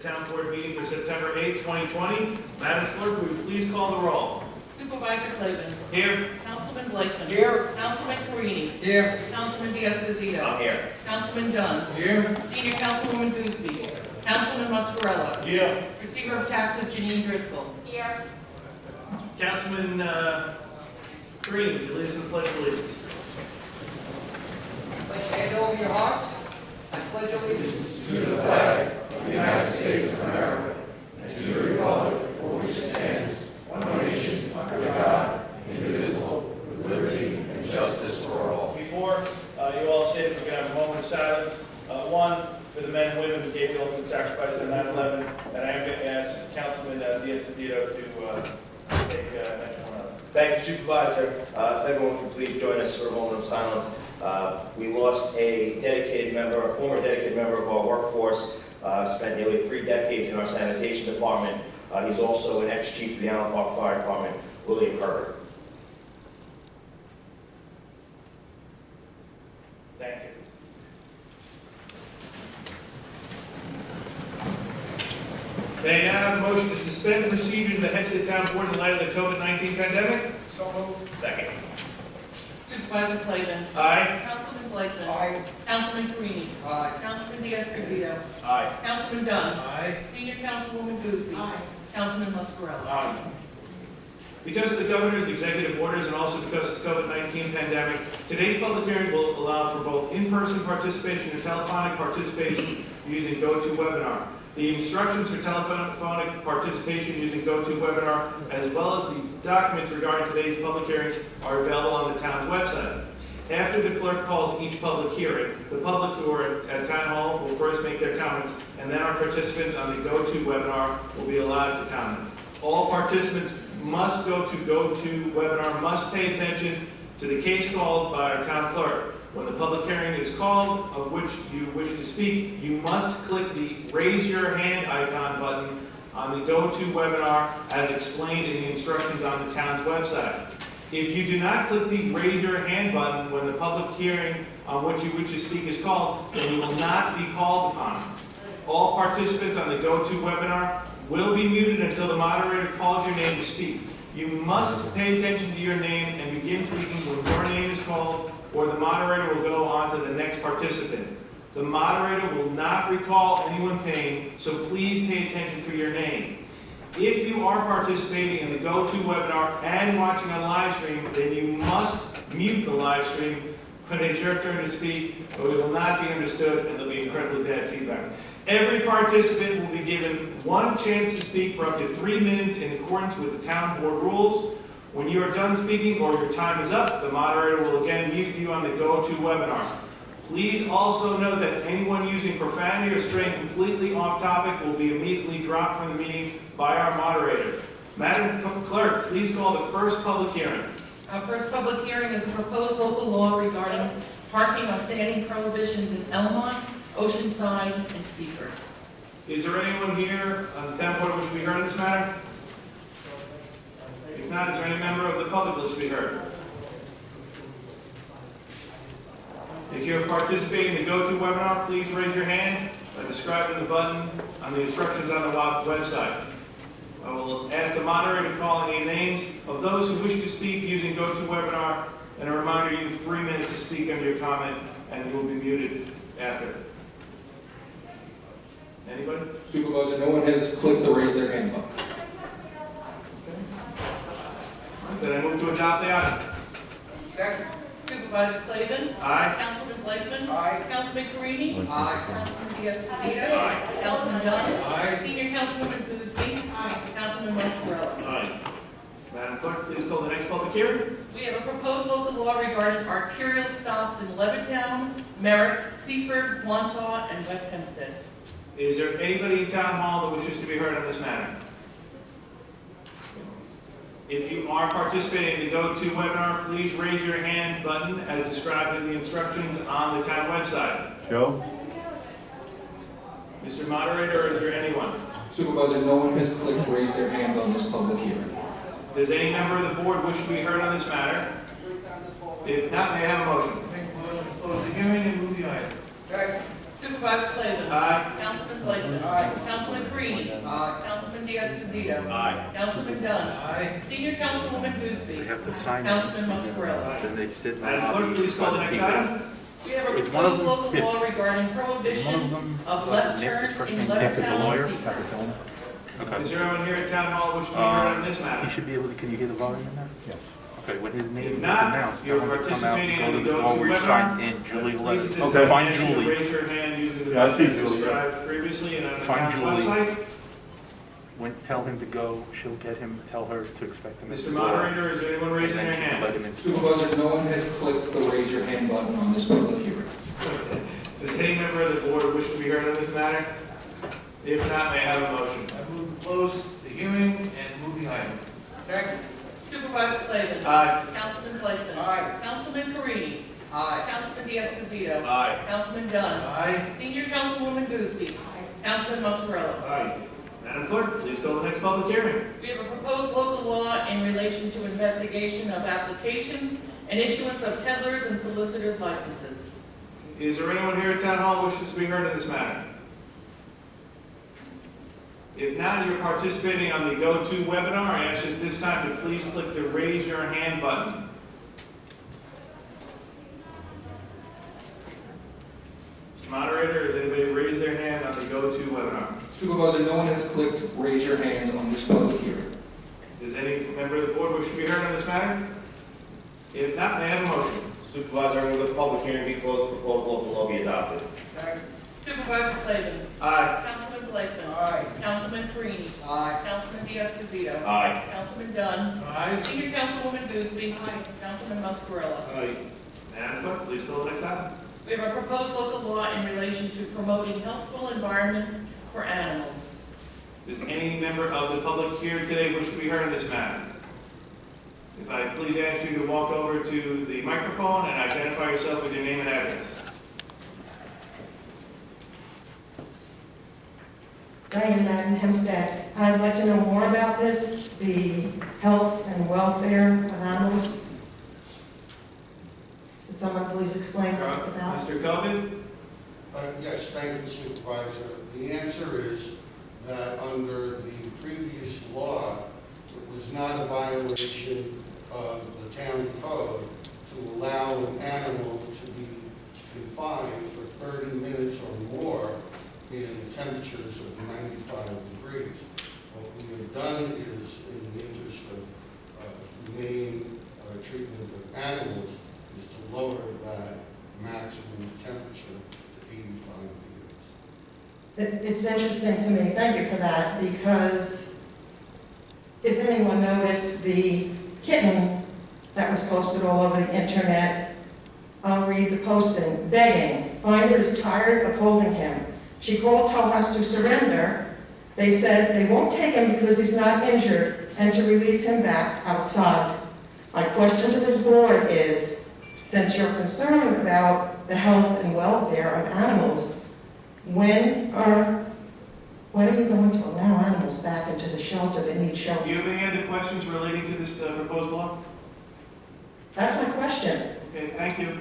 Town Board meeting for September 8, 2020. Madam Clerk, would you please call the roll? Supervisor Clavin. Here. Councilman Blakeman. Here. Councilman Carini. Here. Councilman Diaz-Pasito. I'm here. Councilman Dunn. Here. Senior Councilwoman Gooseby. Councilman Muscarella. Here. Receiver of Taxes Janine Driscoll. Here. Councilman Green, would you lead us in the Pledge of Allegiance? Place your hand over your hearts. I pledge allegiance to the flag of the United States of America and to the republic for which it stands, one nation, under God, indivisible, with liberty and justice for all. Before you all sit, we're going to have a moment of silence. One, for the men and women who gave the ultimate sacrifice on 9/11, and I am going to ask Councilman Diaz-Pasito to take next one up. Thank you, Supervisor. If everyone could please join us for a moment of silence. We lost a dedicated member, a former dedicated member of our workforce, spent nearly 3 decades in our sanitation department. He's also an ex-chief of the Allen Park Fire Department, William Herbert. Thank you. May I now have a motion to suspend the procedures of the Hempstead Town Board in light of the COVID-19 pandemic? So moved. Second. Supervisor Clavin. Aye. Councilman Blakeman. Aye. Councilman Carini. Aye. Councilman Diaz-Pasito. Aye. Councilman Dunn. Aye. Senior Councilwoman Gooseby. Councilman Muscarella. Aye. Because of the governor's executive orders and also because of the COVID-19 pandemic, today's public hearing will allow for both in-person participation and telephonic participation using GoToWebinar. The instructions for telephonic participation using GoToWebinar, as well as the documents regarding today's public hearings, are available on the town's website. After the clerk calls each public hearing, the public who are at Town Hall will first make their comments, and then our participants on the GoToWebinar will be allowed to comment. All participants must go to GoToWebinar, must pay attention to the case called by our town clerk. When the public hearing is called, of which you wish to speak, you must click the Raise Your Hand icon button on the GoToWebinar as explained in the instructions on the town's website. If you do not click the Raise Your Hand button when the public hearing on which you wish to speak is called, then you will not be called upon. All participants on the GoToWebinar will be muted until the moderator calls your name to speak. You must pay attention to your name and begin speaking when your name is called, or the moderator will go on to the next participant. The moderator will not recall anyone's name, so please pay attention for your name. If you are participating in the GoToWebinar and watching on live stream, then you must mute the live stream when it's your turn to speak, or it will not be understood and there'll be incredibly bad feedback. Every participant will be given 1 chance to speak for up to 3 minutes in accordance with the town board rules. When you are done speaking or your time is up, the moderator will again mute you on the GoToWebinar. Please also note that anyone using profanity or straying completely off topic will be immediately dropped from the meeting by our moderator. Madam Clerk, please call the first public hearing. Our first public hearing is a proposed local law regarding parking or standing prohibitions in Elmont, Oceanside, and Seaford. Is there anyone here on the town board who wish to be heard on this matter? If not, is there any member of the public who wish to be heard? If you're participating in the GoToWebinar, please raise your hand by describing the button on the instructions on the website. I will ask the moderator to call any names of those who wish to speak using GoToWebinar, and a reminder, you have 3 minutes to speak under your comment, and you will be muted after. Anybody? Supervisor, no one has clicked the raise their hand button. Then I move to adopt the item. Second. Supervisor Clavin. Aye. Councilman Blakeman. Aye. Councilman Carini. Aye. Councilman Diaz-Pasito. Councilman Dunn. Aye. Senior Councilwoman Gooseby. Councilman Muscarella. Aye. Madam Clerk, please call the next public hearing. We have a proposed local law regarding arterial stops in Levittown, Merrick, Seaford, Wantagh, and West Hempstead. Is there anybody in Town Hall that wishes to be heard on this matter? If you are participating in the GoToWebinar, please raise your hand button as described in the instructions on the town website. Joe? Mr. Moderator, is there anyone? Supervisor, no one has clicked raise their hand on this public hearing. Does any member of the board wish to be heard on this matter? If not, may I have a motion? Make a motion to close the hearing and move the item. Second. Supervisor Clavin. Aye. Councilman Blakely. Aye. Councilman Creedy. Aye. Councilman Diaz-Padrino. Aye. Councilman Dunn. Aye. Senior Councilwoman They Gooseby. have to sign it. Councilman Muscarella. Then they sit in the Madam lobby. Clerk, please call the next item. We have a Is one of proposed them- local yeah. law regarding Is one prohibition of them, of left Nick, the turns first in name Nick is a Levittown lawyer? and Seacoast. Okay. Is there anyone here at Town Hall wishing to be heard on this He matter? should be able to, can you hear the volume in there? Yes. Okay, when his name If is not, announced, you're tell him to come out participating and in go the to the door where you go-to signed webinar. in Julie Please, at letter. this Okay, time, find ask you to Julie. raise your hand using the Yeah, I see methods Julie, yeah. described previously and on the Find town's Julie. website. Tell him to go, she'll get him, tell her to expect him. at Mr. the door. Moderator, is there anyone raising And their then she can hand? let him in. Supervisor, no one has clicked the raise your hand button on this public hearing. Does any member of the board wish to be heard on this matter? If not, may I have a motion? I move to close the hearing and move the item. Second. Supervisor Clavin. Aye. Councilman Blakely. Aye. Councilman Caridi. Aye. Councilman Diaz-Padrino. Aye. Councilman Dunn. Aye. Senior Councilwoman Gooseby. Councilman Muscarella. Aye. Madam Clerk, please call the next public hearing. We have a proposed local law in relation to investigation of applications and issuance of peddlers and solicitors licenses. Is there anyone here at Town Hall who wishes to be heard on this matter? If not, you're participating on the go-to webinar. I ask you at this time to please click the raise your hand button. Mr. Moderator, has anybody raised their hand on the go-to webinar? Supervisor, no one has clicked raise your hand on this public hearing. Does any member of the board wish to be heard on this matter? If not, may I have a motion? Supervisor, I move that the public hearing be closed, proposed local law be adopted. Second. Supervisor Clavin. Aye. Councilman Blakely. Aye. Councilman Caridi. Aye. Councilman Diaz-Padrino. Aye. Councilman Dunn. Aye. Senior Councilwoman Gooseby. Councilman Muscarella. Aye. Madam Clerk, please call the next item. We have a proposed local law in relation to promoting healthful environments for animals. Does any member of the public here today wish to be heard on this matter? If I please ask you to walk over to the microphone and identify yourself with your name and address. Diane Madden, Hempstead. I'd like to know more about this, the health and welfare of animals. Would someone please explain what it's about? Mr. Covey? Yes, thank you, Supervisor. The answer is that under the previous law, it was not a violation of the town code to allow an animal to be confined for 30 minutes or more in temperatures of 95 degrees. What we have done is, in the interest of humane treatment of animals, is to lower that maximum temperature to 85 degrees. It's interesting to me, thank you for that, because if anyone noticed the kitten that was posted all over the internet, I'll read the posting, begging, finder is tired of holding him. She called Tow House to surrender. They said they won't take him because he's not injured and to release him back outside. My question to this board is, since you're concerned about the health and welfare of animals, when are you going to allow animals back into the shelter that need Do shelter? you have any other questions relating to this proposed law? That's my question. Okay, thank you.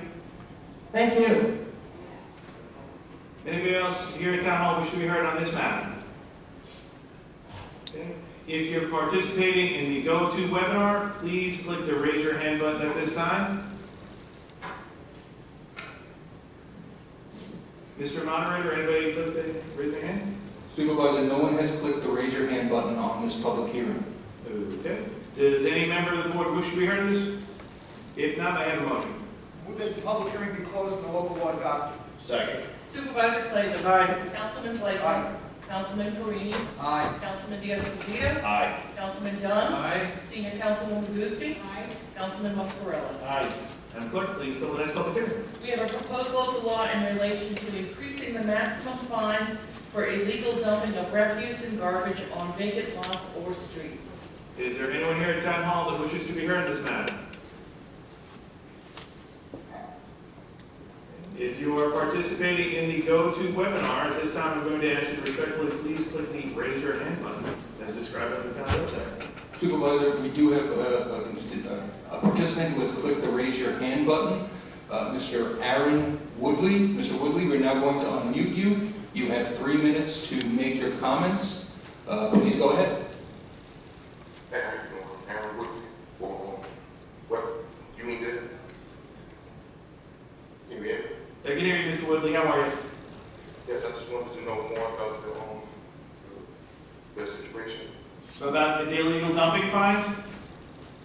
Thank you. Anybody else here at Town Hall wish to be heard on this matter? Okay. If you're participating in the go-to webinar, please click the raise your hand button at this time. Mr. Moderator, anybody click the raise their hand? Supervisor, no one has clicked the raise your hand button on this public hearing. Okay. Does any member of the board wish to be heard on this? If not, I have a motion. Move that the public hearing be closed and the local law adopted. Second. Supervisor Clavin. Aye. Councilman Blakely. Aye. Councilman Caridi. Aye. Councilman Diaz-Padrino. Aye. Councilman Dunn. Aye. Senior Councilwoman Gooseby. Councilman Muscarella. Aye. Madam Clerk, please call the next public hearing. We have a proposed local law in relation to increasing the maximum fines for illegal dumping of refuse and garbage on vacant lots or streets. Is there anyone here at Town Hall that wishes to be heard on this matter? If you are participating in the go-to webinar, at this time I'm going to ask you to respectfully please click the raise your hand button as described on the town website. Supervisor, we do have a participant who has clicked the raise your hand button. Mr. Aaron Woodley. Mr. Woodley, we're now going to unmute you. You have 3 minutes to make your comments. Please go ahead. Hey, how you doing? Aaron Woodley. What you need to? Can you hear me? I can hear you, Mr. Woodley. How are you? Yes, I just wanted to know more about the situation. About the illegal dumping fines?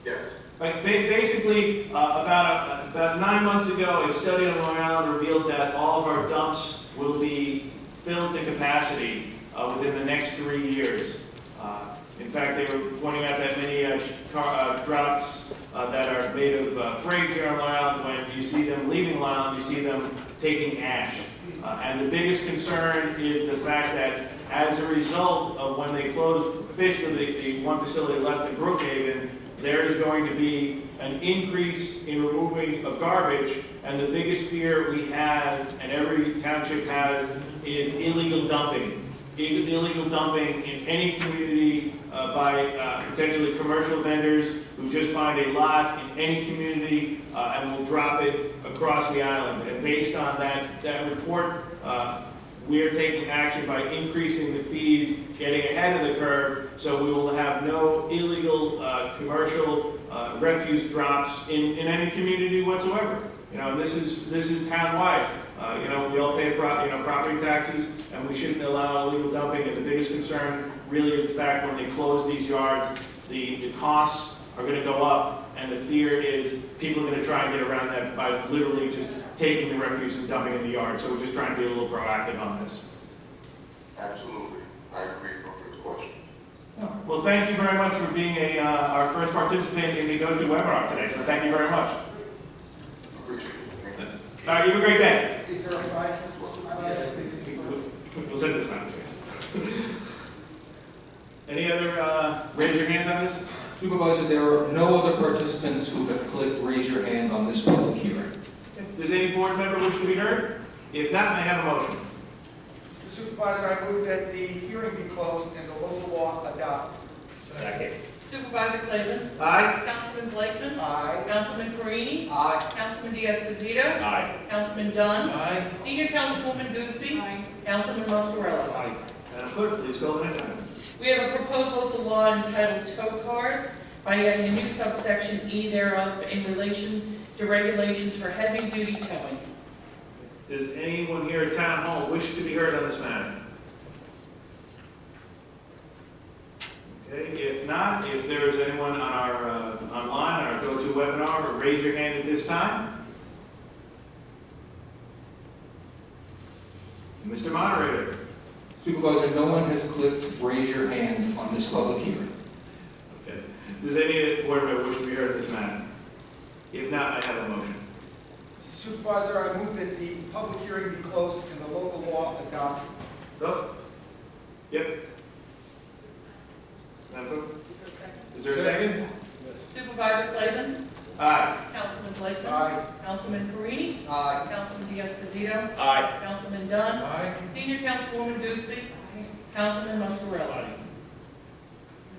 Yes. Basically, about 9 months ago, a study on Long Island revealed that all of our dumps will be filled to capacity within the next 3 years. In fact, they were pointing out that many drops that are made of freight here on Long Island, when you see them leaving Long Island, you see them taking ash. And the biggest concern is the fact that as a result of when they closed, basically the one facility left in Brookhaven, there is going to be an increase in removing of garbage, and the biggest fear we have, and every township has, is illegal dumping. Illegal dumping in any community by potentially commercial vendors who just find a lot in any community and will drop it across the island. And based on that report, we are taking action by increasing the fees, getting ahead of the curve, so we will have no illegal commercial refuse drops in any community whatsoever. You know, and this is townwide. You know, we all pay property taxes, and we shouldn't allow illegal dumping. And the biggest concern really is the fact when they close these yards, the costs are going to go up, and the fear is people are going to try and get around that by literally just taking the refuse and dumping in the yard. So we're just trying to be a little proactive on this. Absolutely. I agree. No further question. Well, thank you very much for being our first participant in the Go-To webinar today. So thank you very much. Appreciate it. Thank you. All right, you have a great day. Is there a price? We'll send this back, please. Any other, raise your hands on this? Supervisor, there are no other participants who have clicked raise your hand on this public hearing. Does any board member wish to be heard? If not, may I have a motion? Mr. Supervisor, I move that the hearing be closed and the local law adopted. Second. Supervisor Clayton? Aye? Councilman Blakeman? Aye. Councilman Carini? Aye. Councilman Diaz-Pasito? Aye. Councilman Dunn? Aye. Senior Councilwoman Gooseby? Councilman Muscarella? Aye. Madam Clerk, please call the next item. We have a proposed local law entitled tow cars by adding a new subsection E thereof in relation to regulations for heavy-duty towing. Does anyone here at Town Hall wish to be heard on this matter? Okay, if not, if there is anyone on our online on our Go-To webinar, raise your hand at this time. Mr. Moderator. Supervisor, no one has clicked raise your hand on this public hearing. Okay. Does any board member wish to be heard on this matter? If not, I have a motion. Mr. Supervisor, I move that the public hearing be closed and the local law adopted. Go. Yep. Madam Clerk? Is there a second? Is there a second? Supervisor Clayton? Aye. Councilman Blakeman? Aye. Councilman Carini? Aye. Councilman Diaz-Pasito? Aye. Councilman Dunn? Aye. Senior Councilwoman Gooseby? Councilman Muscarella?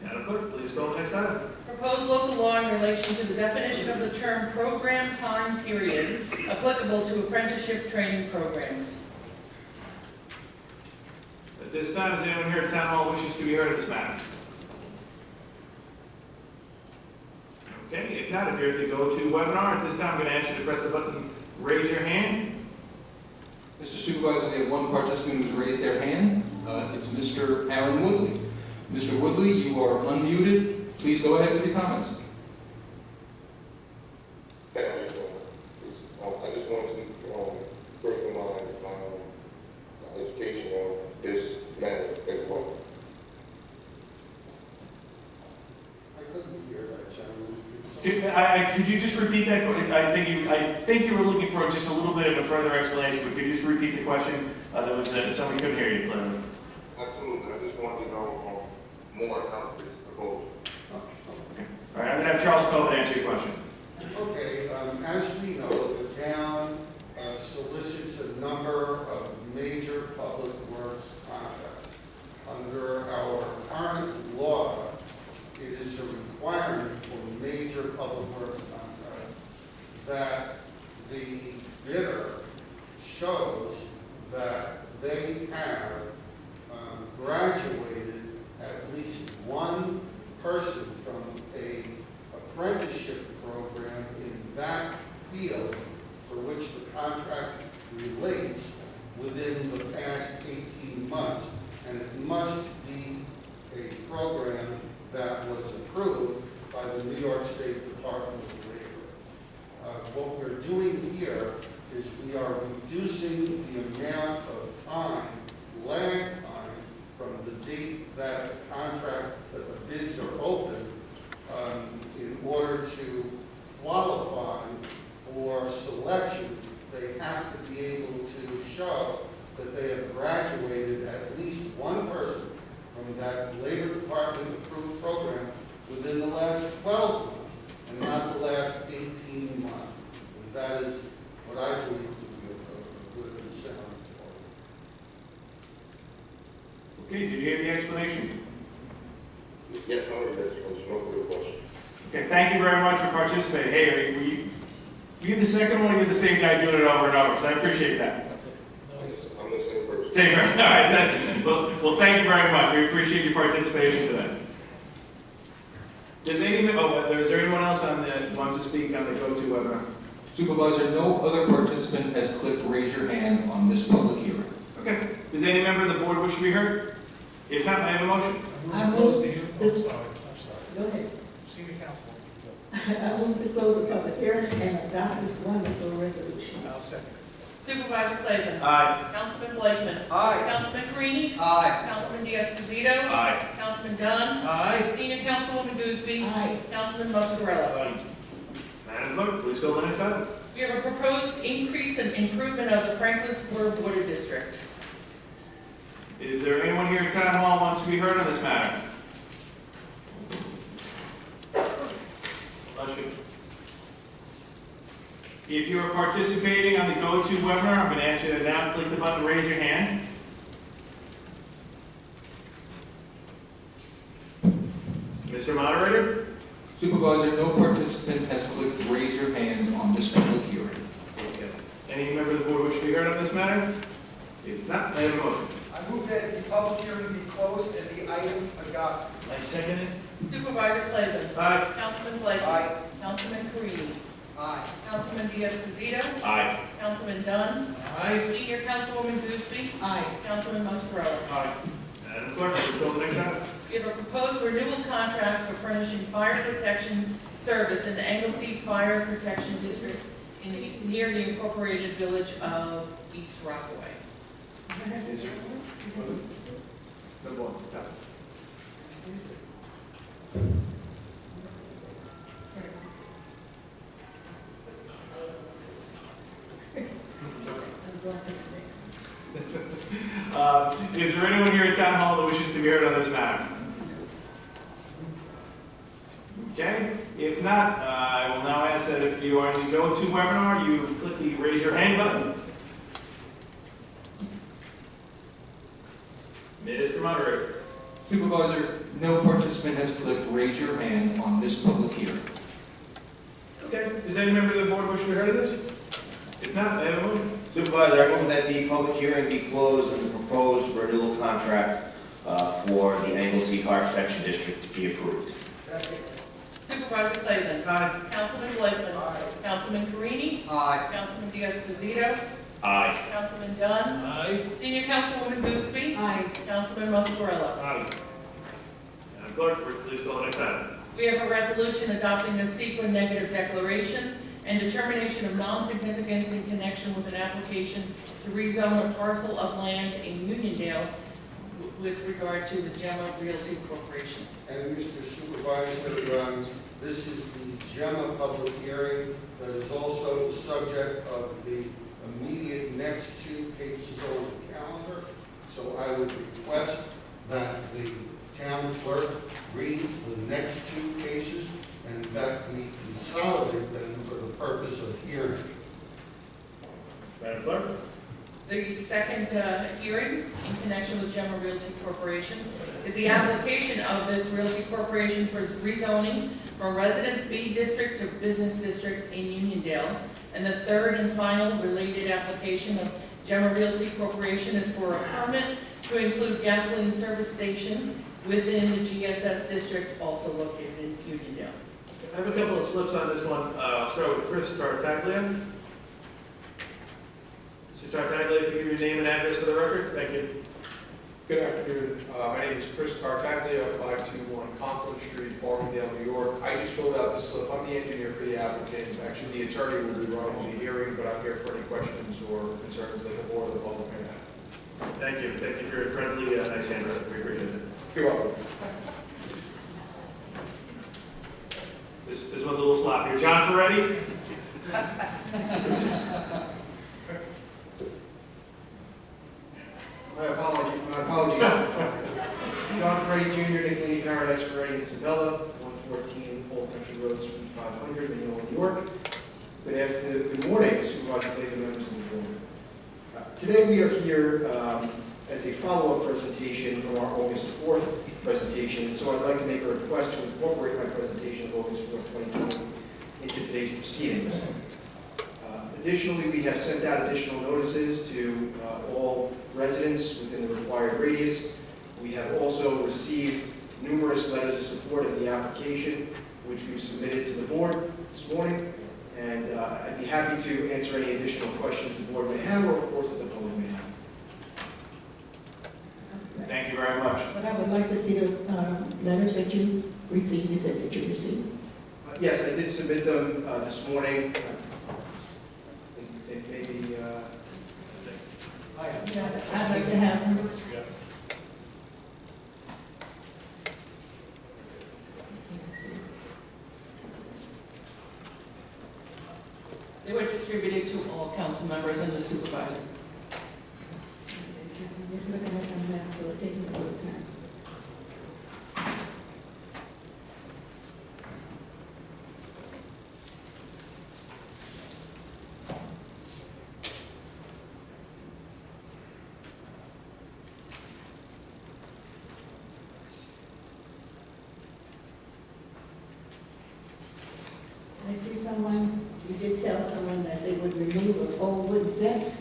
Madam Clerk, please call the next item. Proposed local law in relation to the definition of the term program time period applicable to apprenticeship training programs. At this time, is anyone here at Town Hall wishes to be heard on this matter? Okay, if not, if you're at the Go-To webinar, at this time, I'm going to ask you to press the button, raise your hand. Mr. Supervisor, we have one participant who's raised their hand. It's Mr. Aaron Woodley. Mr. Woodley, you are unmuted. Please go ahead with your comments. Hey, how you doing? I just wanted to further my education on this matter as well. I couldn't hear that, gentleman. Could you just repeat that? I think you were looking for just a little bit of a further explanation, but could you just repeat the question? That was somebody couldn't hear you clearly. Absolutely. I just wanted to know more about this proposal. All right, I'm going to have Charles Cohen answer your question. Okay, as we know, the town solicits a number of major public works contracts. Under our current law, it is a requirement for major public works contracts that the reducing the amount of time, lag time, from the date that the contract, that the bids are open, in order to qualify for selection, they have to be able to show that they have graduated at least one person from that Labor Department approved program within the last 12 months and not the last 18 months. And that is what I believe to be a good and sound Okay, did you hear the explanation? Yes, I heard that. There's no further question. Okay, thank you very much for participating. Hey, were you the second one or you the same guy doing it over and over? So I appreciate that. I'm the same person. Same, all right, then. Well, thank you very much. We appreciate your participation today. Is there anyone else that wants to speak on the go-to webinar? Supervisor, no other participant has clicked raise your hand on this public hearing. Okay. Does any member of the board wish to be heard? If not, I have a motion. I move, I'm sorry. go ahead. Senior Councilman. I move to close the public hearing and adopt this wonderful resolution. I'll second it. Supervisor Clayton. Aye. Councilman Blakeman. Aye. Councilman Carini. Aye. Councilman D'Esposito. Aye. Councilman Dunn. Aye. Senior Councilwoman Gooseby. Aye. Councilman Muscarella. Aye. Madam Clerk, please go to the next item. We have a proposed increase and improvement of the Franklin Square Water District. Is there anyone here in Town Hall who wants to be heard on this matter? Bless you. If you are participating on the go-to webinar, I'm going to ask you to now click the button, raise your hand. Mr. Moderator? Supervisor, no participant has clicked raise your hand on this public hearing. Okay. Any member of the board wish to be heard on this matter? If not, I have a motion. I move that the public hearing be closed and the item adopted. I second it. Supervisor Clayton. Aye. Councilman Blakeman. Aye. Councilman Carini. Aye. Councilman D'Esposito. Aye. Councilman Dunn. Aye. Senior Councilwoman Gooseby. Aye. Councilman Muscarella. Aye. Madam Clerk, let's go to the next item. We have a proposed renewal contract for furnishing fire protection service in the Anglesey Fire Protection District near the incorporated village of East Rockaway. Is there? Number one. Is there anyone here at Town Hall that wishes to be heard on this matter? Okay, if not, I will now ask that if you are in the go-to webinar, you click the raise your hand button. Mr. Moderator. Supervisor, no participant has clicked raise your hand on this public hearing. Okay, does any member of the board wish to be heard of this? If not, I have a motion. Supervisor, I move that the public hearing be closed and the proposed renewal contract for the Anglesey Fire Protection District to be approved. Second. Supervisor Clayton. Aye. Councilman Blakeman. Aye. Councilman Carini. Aye. Councilman D'Esposito. Aye. Councilman Dunn. Aye. Senior Councilwoman Gooseby. Aye. Councilman Muscarella. Aye. Madam Clerk, please call the next item. We have a resolution adopting a CEQA negative declaration and determination of non-significance in connection with an application to rezone a parcel of land in Uniondale with regard to the Gemma Realty Corporation. And Mr. Supervisor, this is the Gemma public hearing that is also the subject of the immediate next two cases on the calendar. So I would request that the town clerk reads the next two cases and that we consolidate them for the purpose of hearing. Madam Clerk? The second hearing in connection with Gemma Realty Corporation is the application of this Realty Corporation for rezoning from Residence B District to Business District in Uniondale. And the third and final related application of Gemma Realty Corporation is for a permit to include gasoline service station within the GSS district also located in Uniondale. I have a couple of slips on this one. I'll start with Chris Tartaglia. Mr. Tartaglia, if you give your name and address for the record, thank you. Good afternoon. My name is Chris Tartaglia, 521 Conklin Street, Farmingdale, New York. I just filled out this slip. I'm the engineer for the applicant. Actually, the attorney will be running the hearing, but I'm here for any questions or concerns that the board or the public may have. Thank you. Thank you for your incredibly nice handwriting. We appreciate it. You're welcome. This one's a little sloppier. John Ferretti? My apologies. John Ferretti Jr., Nicolini Paradise Ferretti and Sabella, 114 Old Country Road, Suite 500, Mineola, New York. Good morning, Supervisor Clayton, members of the board. Today we are here as a follow-up presentation from our August 4th presentation, so I'd like to make a request to incorporate my presentation of August 4th, 2020 into today's proceedings. Additionally, we have sent out additional notices to all residents within the required radius. We have also received numerous letters of support of the application, which we've submitted to the board this morning. And I'd be happy to answer any additional questions the board may have, or of course that the public may have. Thank you very much. But I would like to see those letters that you received. You said that you received. Yes, I did submit them this morning. It may be... Yeah, I'd like to have them. They were distributed to all council members and the supervisor. Just looking at them now, so it takes a little time. I see someone, you did tell someone that they would remove an old wooden fence.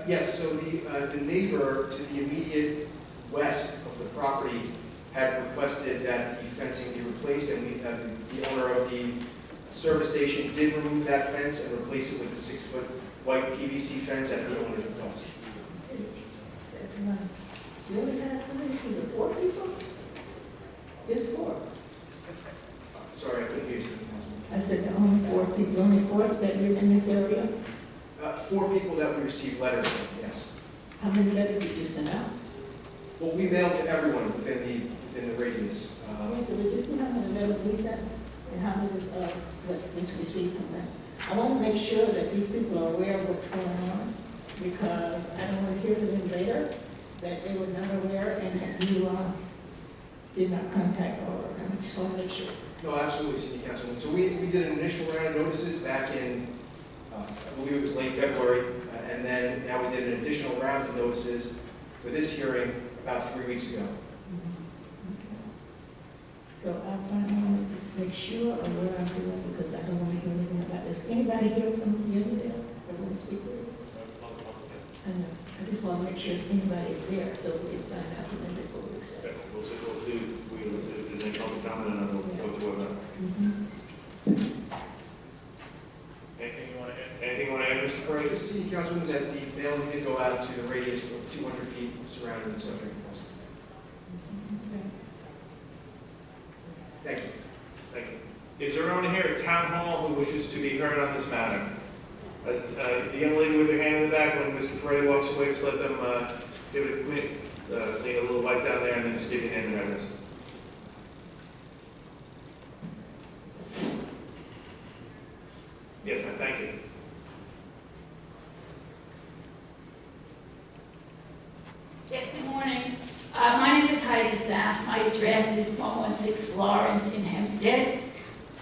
Yes, so the neighbor to the immediate west of the property had requested that the fencing be replaced, and the owner of the service station did remove that fence and replace it with a 6-foot white PVC fence at the owner's request. That's one. You only have how many people? 4 people? Just 4. Sorry, I couldn't hear you, Councilman. I said there are only 4 people, only 4 that live in this area. 4 people that we received letters from, yes. How many letters did you send out? Well, we mailed to everyone within the radius. Okay, so did you see how many letters we sent and how many what was received from them? I want to make sure that these people are aware of what's going on, because I don't want to hear from them later that they were not aware and that you did not contact all of them. I just want to make sure. No, absolutely, City Councilman. So we did an initial round of notices back in, I believe it was late February, and then now we did an additional round of notices for this hearing about 3 weeks ago. So I'm trying to make sure of what I'm doing, because I don't want to hear anything about this. Anybody here from Unionville that want to speak with us? I know. I just want to make sure anybody is there so we can find out when they go to accept. Okay, we'll see if there's any public comment, and then we'll go to it. Anything you want to add? Anything you want to add, Mr. Ferretti? Just City Councilman, that the mailing did go out to the radius of 200 feet surrounding the subject proposal. Thank you. Thank you. Is there anyone here at Town Hall who wishes to be heard on this matter? As the young lady with her hand in the back, when Mr. Ferretti walks away, just let them give it a clean a little wipe down there, and then just give your hand in address. Yes, ma'am. Thank you. Yes, good morning. My name is Heidi Saft. My address is 116 Florence in Hempstead.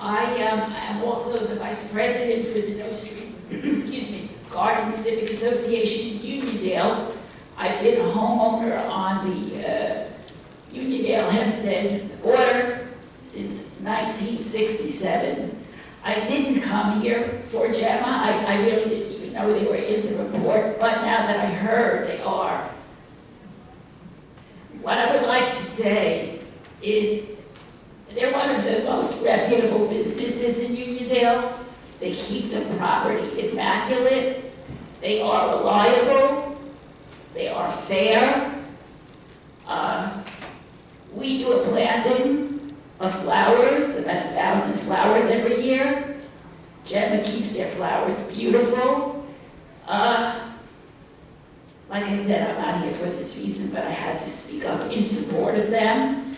I am also the vice president for the No Street, Garden Civic Association in Uniondale. I've been a homeowner on the Uniondale Hempstead border since 1967. I didn't come here for Gemma. I really didn't even know they were in the report, but now that I heard they are. What I would like to say is they're one of the most reputable businesses in Uniondale. They keep the property immaculate. They are reliable. They are fair. We do a planting of flowers, about 1,000 flowers every year. Gemma keeps their flowers beautiful. Like I said, I'm not here for this reason, but I had to speak up in support of them.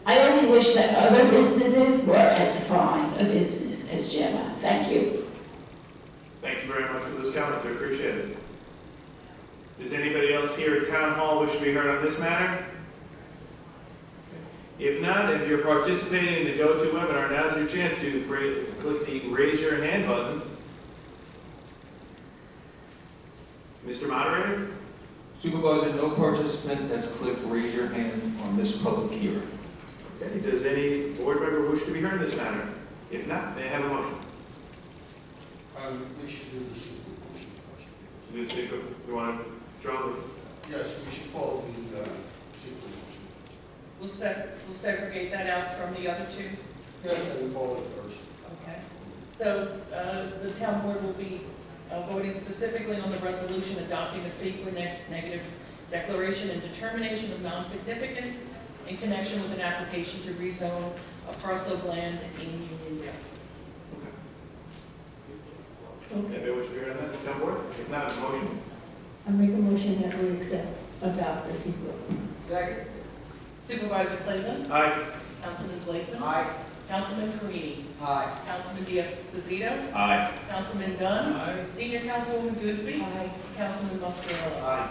I only wish that other businesses were as fine a business as Gemma. Thank you. Thank you very much for those comments, I appreciate it. Does anybody else here at Town Hall wish to be heard on this matter? If not, if you're participating in the go-to webinar, now's your chance to click the raise your hand button. Mr. Moderator? Supervisor, no participant has clicked raise your hand on this public hearing. Okay, does any board member wish to be heard in this matter? If not, may I have a motion? We should do the supervision first. You want to draw the... Yes, we should call the supervision. We'll segregate that out from the other two. Yes, and we call it first. Okay. So the town board will be voting specifically on the resolution adopting a secret negative declaration and determination of non-significance in connection with an application to rezone a parcel of land in Uniondale. Anybody wish to be heard on that, town board? If not, a motion? I make a motion that we adopt the secret. Second. Supervisor Clavin. Aye. Councilman Blakeman. Aye. Councilman Carini. Aye. Councilman Diaz-Esposito. Aye. Councilman Dunn. Aye. Senior Councilwoman Gooseby. Aye. Councilman Muscarella. Aye.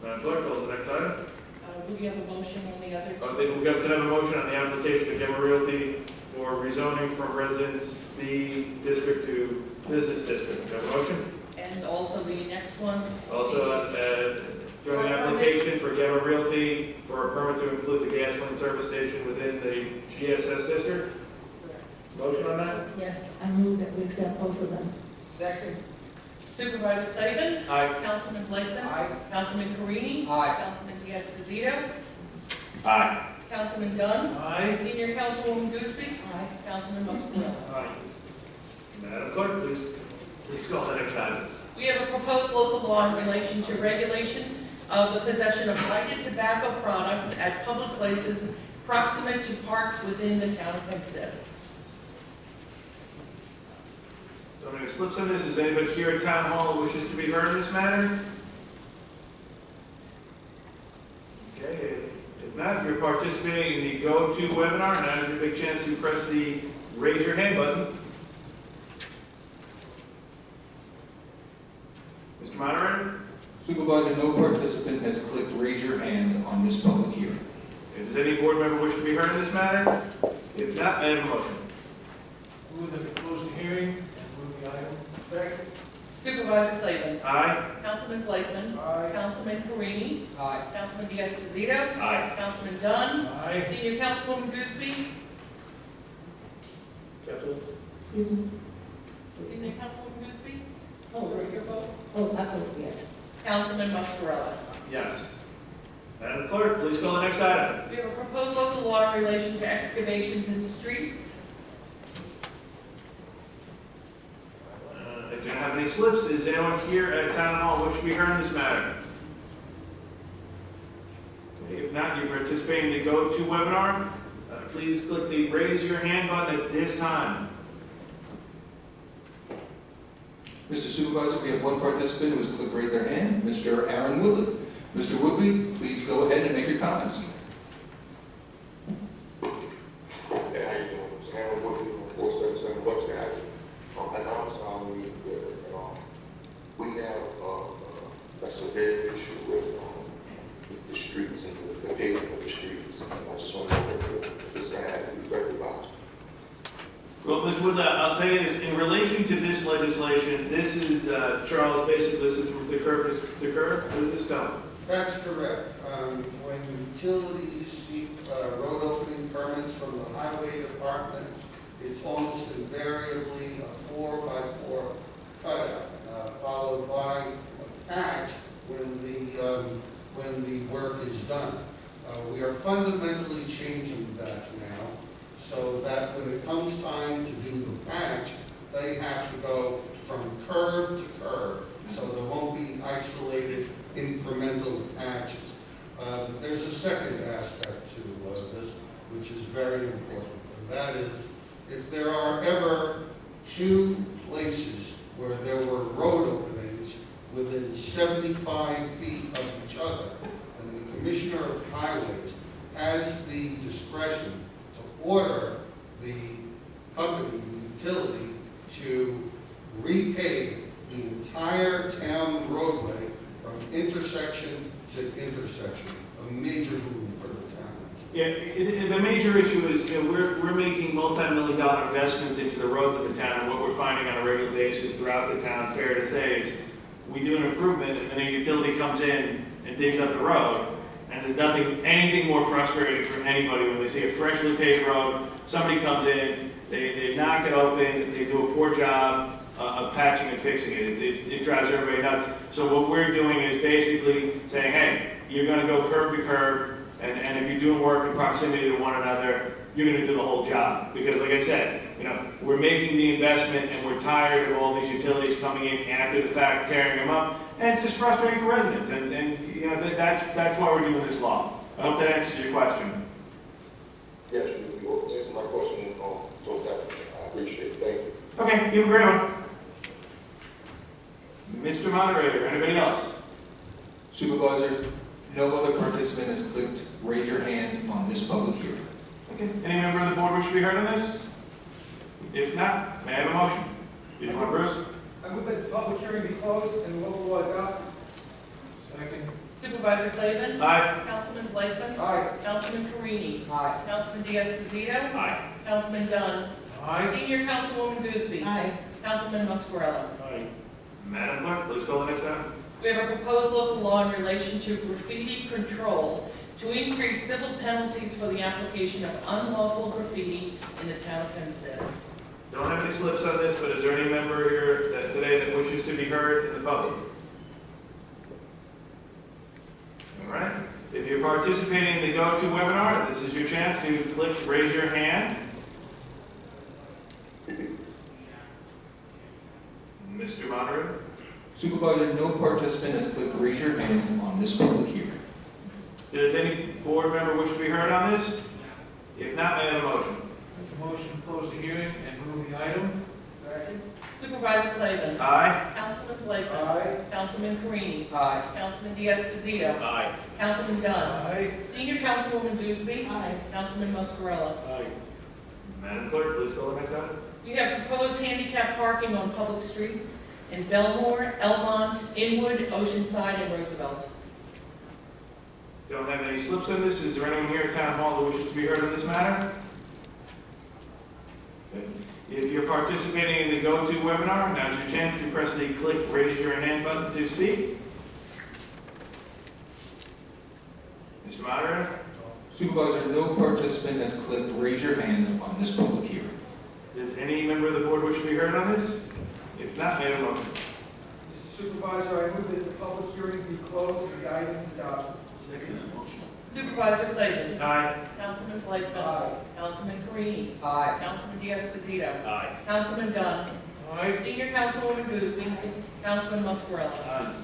Madam Clerk, call the next item. Will you have a motion on the other two? Can I have a motion on the application of Gemma Realty for rezoning from Residence B District to Business District? Do I have a motion? And also the next one? Also, joint application for Gemma Realty for a permit to include the gasoline service station within the GSS district. Motion on that? Yes, I move that we accept both of them. Second. Supervisor Clavin. Aye. Councilman Blakeman. Aye. Councilman Carini. Aye. Councilman Diaz-Esposito. Aye. Councilman Dunn. Aye. Senior Councilwoman Gooseby. Aye. Councilman Muscarella. Aye. Madam Clerk, please call the next item. We have a proposed local law in relation to regulation of the possession of lighted tobacco products at public places proximate to parks within the town of Hempstead. Don't have any slips on this. Is anybody here at Town Hall who wishes to be heard in this matter? Okay, if not, if you're participating in the go-to webinar, now is your big chance to press the raise your hand button. Mr. Moderator? Supervisor, no participant has clicked raise your hand on this public hearing. Okay, does any board member wish to be heard in this matter? If not, may I have a motion? Move that we close the hearing and move the item. Second. Supervisor Clavin. Aye. Councilman Blakeman. Aye. Councilman Carini. Aye. Councilman Diaz-Esposito. Aye. Councilman Dunn. Aye. Senior Councilwoman Gooseby. Excuse me? Senior Councilwoman Gooseby. Oh, Your vote. oh, I vote yes. Councilman Muscarella. Yes. Madam Clerk, please call the next item. We have a proposed local law in relation to excavations in streets. If you don't have any slips, is anyone here at Town Hall wish to be heard in this matter? Okay, if not, you're participating in the go-to webinar. Please click the raise your hand button at this time. Mr. Supervisor, we have one participant who has clicked raise their hand, Mr. Aaron Woodley. Mr. Woodley, please go ahead and make your comments. Hey, how you doing? It's Aaron Woodley from 477 Webster Avenue. And I'm sorry, we have a severe issue with the streets and the paving of the streets. And I just want to know if this is going to have to be rectified. Well, Mr. Woodley, I'll tell you this. In relation to this legislation, this is, Charles, basically, this is from the curb to curb. What does this tell me? That's correct. When utilities seek road opening permits from the highway department, it's almost invariably a 4x4 cutout, followed by a patch when the work is done. We are fundamentally changing that now, so that when it comes time to do the patch, they have to go from curb to curb, so there won't be isolated incremental patches. There's a second aspect to this, which is very important, and that is, if there are ever two places where there were road openings within 75 feet of each other, and the Commissioner of Highways has the discretion to order the company, the utility, to repave the entire town roadway from intersection to intersection, a major boon for the town. Yeah, the major issue is, we're making multi-million-dollar investments into the roads of the town, and what we're finding on a regular basis throughout the town, fair to say, is we do an improvement, and then a utility comes in and digs up the road, and there's anything more frustrating for anybody when they see a freshly paved road, somebody comes in, they knock it open, they do a poor job of patching and fixing it. It drives everybody nuts. So what we're doing is basically saying, hey, you're going to go curb to curb, and if you're doing work in proximity to one another, you're going to do the whole job. Because like I said, we're making the investment, and we're tired of all these utilities coming in after the fact, tearing them up, and it's just frustrating for residents. And that's why we're doing this law. I hope that answers your question. Yes, you answered my question, so definitely, I appreciate it, thank you. Okay, you have a great one. Mr. Moderator, anybody else? Supervisor, no other participant has clicked raise your hand on this public hearing. Okay, any member of the board wish to be heard on this? If not, may I have a motion? Did you want Bruce? I move that the public hearing be closed and the local law adopted. Second. Supervisor Clavin. Aye. Councilman Blakeman. Aye. Councilman Carini. Aye. Councilman Diaz-Pasito. Aye. Councilman Dunn. Aye. Senior Councilwoman Gooseby. Aye. Councilman Muscarella. Aye. Madam Clerk, please call the next item. We have a proposed local law in relation to graffiti control to increase civil penalties for the application of unlawful graffiti in the town of Hempstead. Don't have any slips on this, but is there any member here today that wishes to be heard in the public? All right. If you're participating in the go-to webinar, this is your chance to click raise your hand. Mr. Moderator? Supervisor, no participant has clicked raise your hand on this public hearing. Does any board member wish to be heard on this? If not, may I have a motion? Make a motion to close the hearing and move the item. Second. Supervisor Clavin. Aye. Councilman Blakeman. Aye. Councilman Carini. Aye. Councilman Diaz-Pasito. Aye. Councilman Dunn. Aye. Senior Councilwoman Gooseby. Aye. Councilman Muscarella. Aye. Madam Clerk, please call the next item. We have proposed handicap parking on public streets in Belmore, Elmont, Inwood, Oceanside, and Roosevelt. Don't have any slips on this. Is there anyone here at Town Hall that wishes to be heard on this matter? Okay. If you're participating in the go-to webinar, now's your chance to press the click raise your hand button to speak. Mr. Moderator? Supervisor, no participant has clicked raise your hand on this public hearing. Does any member of the board wish to be heard on this? If not, may I have a motion? Mr. Supervisor, I move that the public hearing be closed and the items adopted. Second motion. Supervisor Clavin. Aye. Councilman Blakeman. Aye. Councilman Carini. Aye. Councilman Diaz-Pasito. Aye. Councilman Dunn. Aye. Senior Councilwoman Gooseby. Councilman Muscarella. Aye.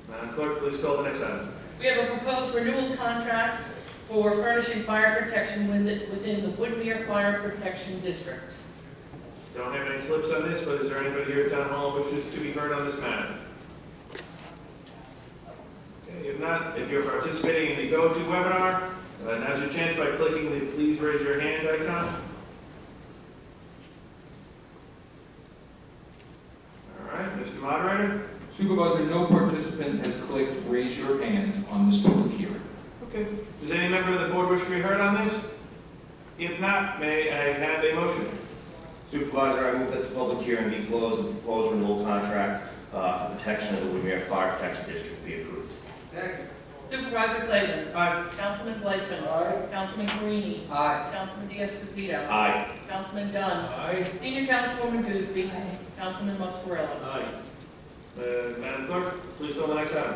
Madam Clerk, please call the next item. We have a proposed renewal contract for furnishing fire protection within the Woodmere Fire Protection District. Don't have any slips on this, but is there anybody here at Town Hall who wishes to be heard on this matter? Okay, if not, if you're participating in the go-to webinar, now's your chance by clicking the please raise your hand icon. All right, Mr. Moderator? Supervisor, no participant has clicked raise your hand on this public hearing. Okay. Does any member of the board wish to be heard on this? If not, may I have a motion? Supervisor, I move that the public hearing be closed and the proposed renewal contract for protection of the Woodmere Fire Protection District be approved. Second. Supervisor Clavin. Aye. Councilman Blakeman. Aye. Councilman Carini. Aye. Councilman Diaz-Pasito. Aye. Councilman Dunn. Aye. Senior Councilwoman Gooseby. Councilman Muscarella. Aye. Madam Clerk, please call the next item.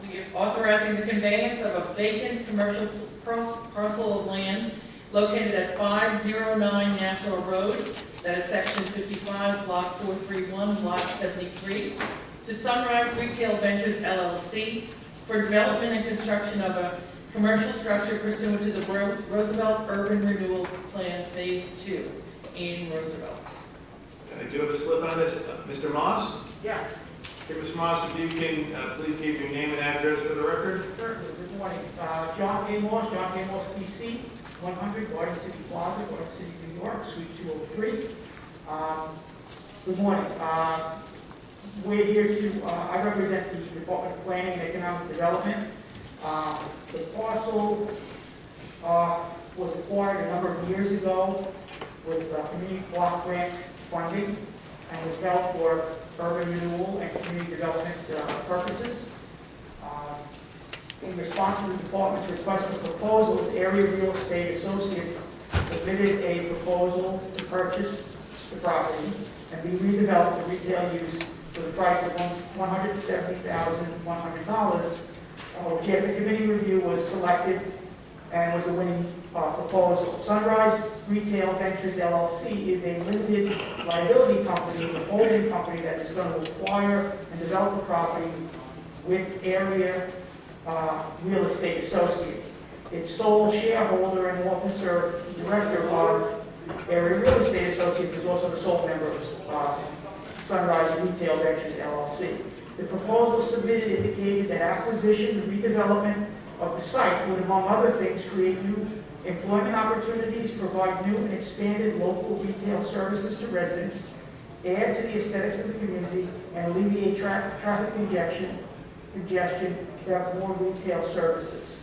We are authorizing the conveyance of a vacant commercial parcel of land located at 509 Nassau Road, that is section 55, block 431, lot 73, to Sunrise Retail Ventures LLC for development and construction of a commercial structure pursuant to the Roosevelt Urban Renewal Plan Phase 2 in Roosevelt. I do have a slip on this. Mr. Moss? Yes. Okay, Mr. Moss, if you can please give your name and address for the record. Certainly. Good morning. John K. Moss, PC, 100 Garden City Plaza, Garden City, New York, Suite 203. Good morning. We're here to, I represent the Department of Planning and Economic Development. The parcel was acquired a number of years ago with community block grant funding and was held for urban renewal and community development purposes. In response to the department's request for proposals, Area Real Estate Associates submitted a proposal to purchase the property and be redeveloped for retail use for the price of $170,100, which after committee review was selected and was a winning proposal. Sunrise Retail Ventures LLC is a limited liability company, a holding company that is going to acquire and develop the property with Area Real Estate Associates. Its sole shareholder and officer director of Area Real Estate Associates is also the sole member of Sunrise Retail Ventures LLC. The proposal submitted indicated that acquisition and redevelopment of the site would, among other things, create new employment opportunities, provide new and expanded local retail services to residents, add to the aesthetics of the community, and alleviate traffic congestion to have more retail services.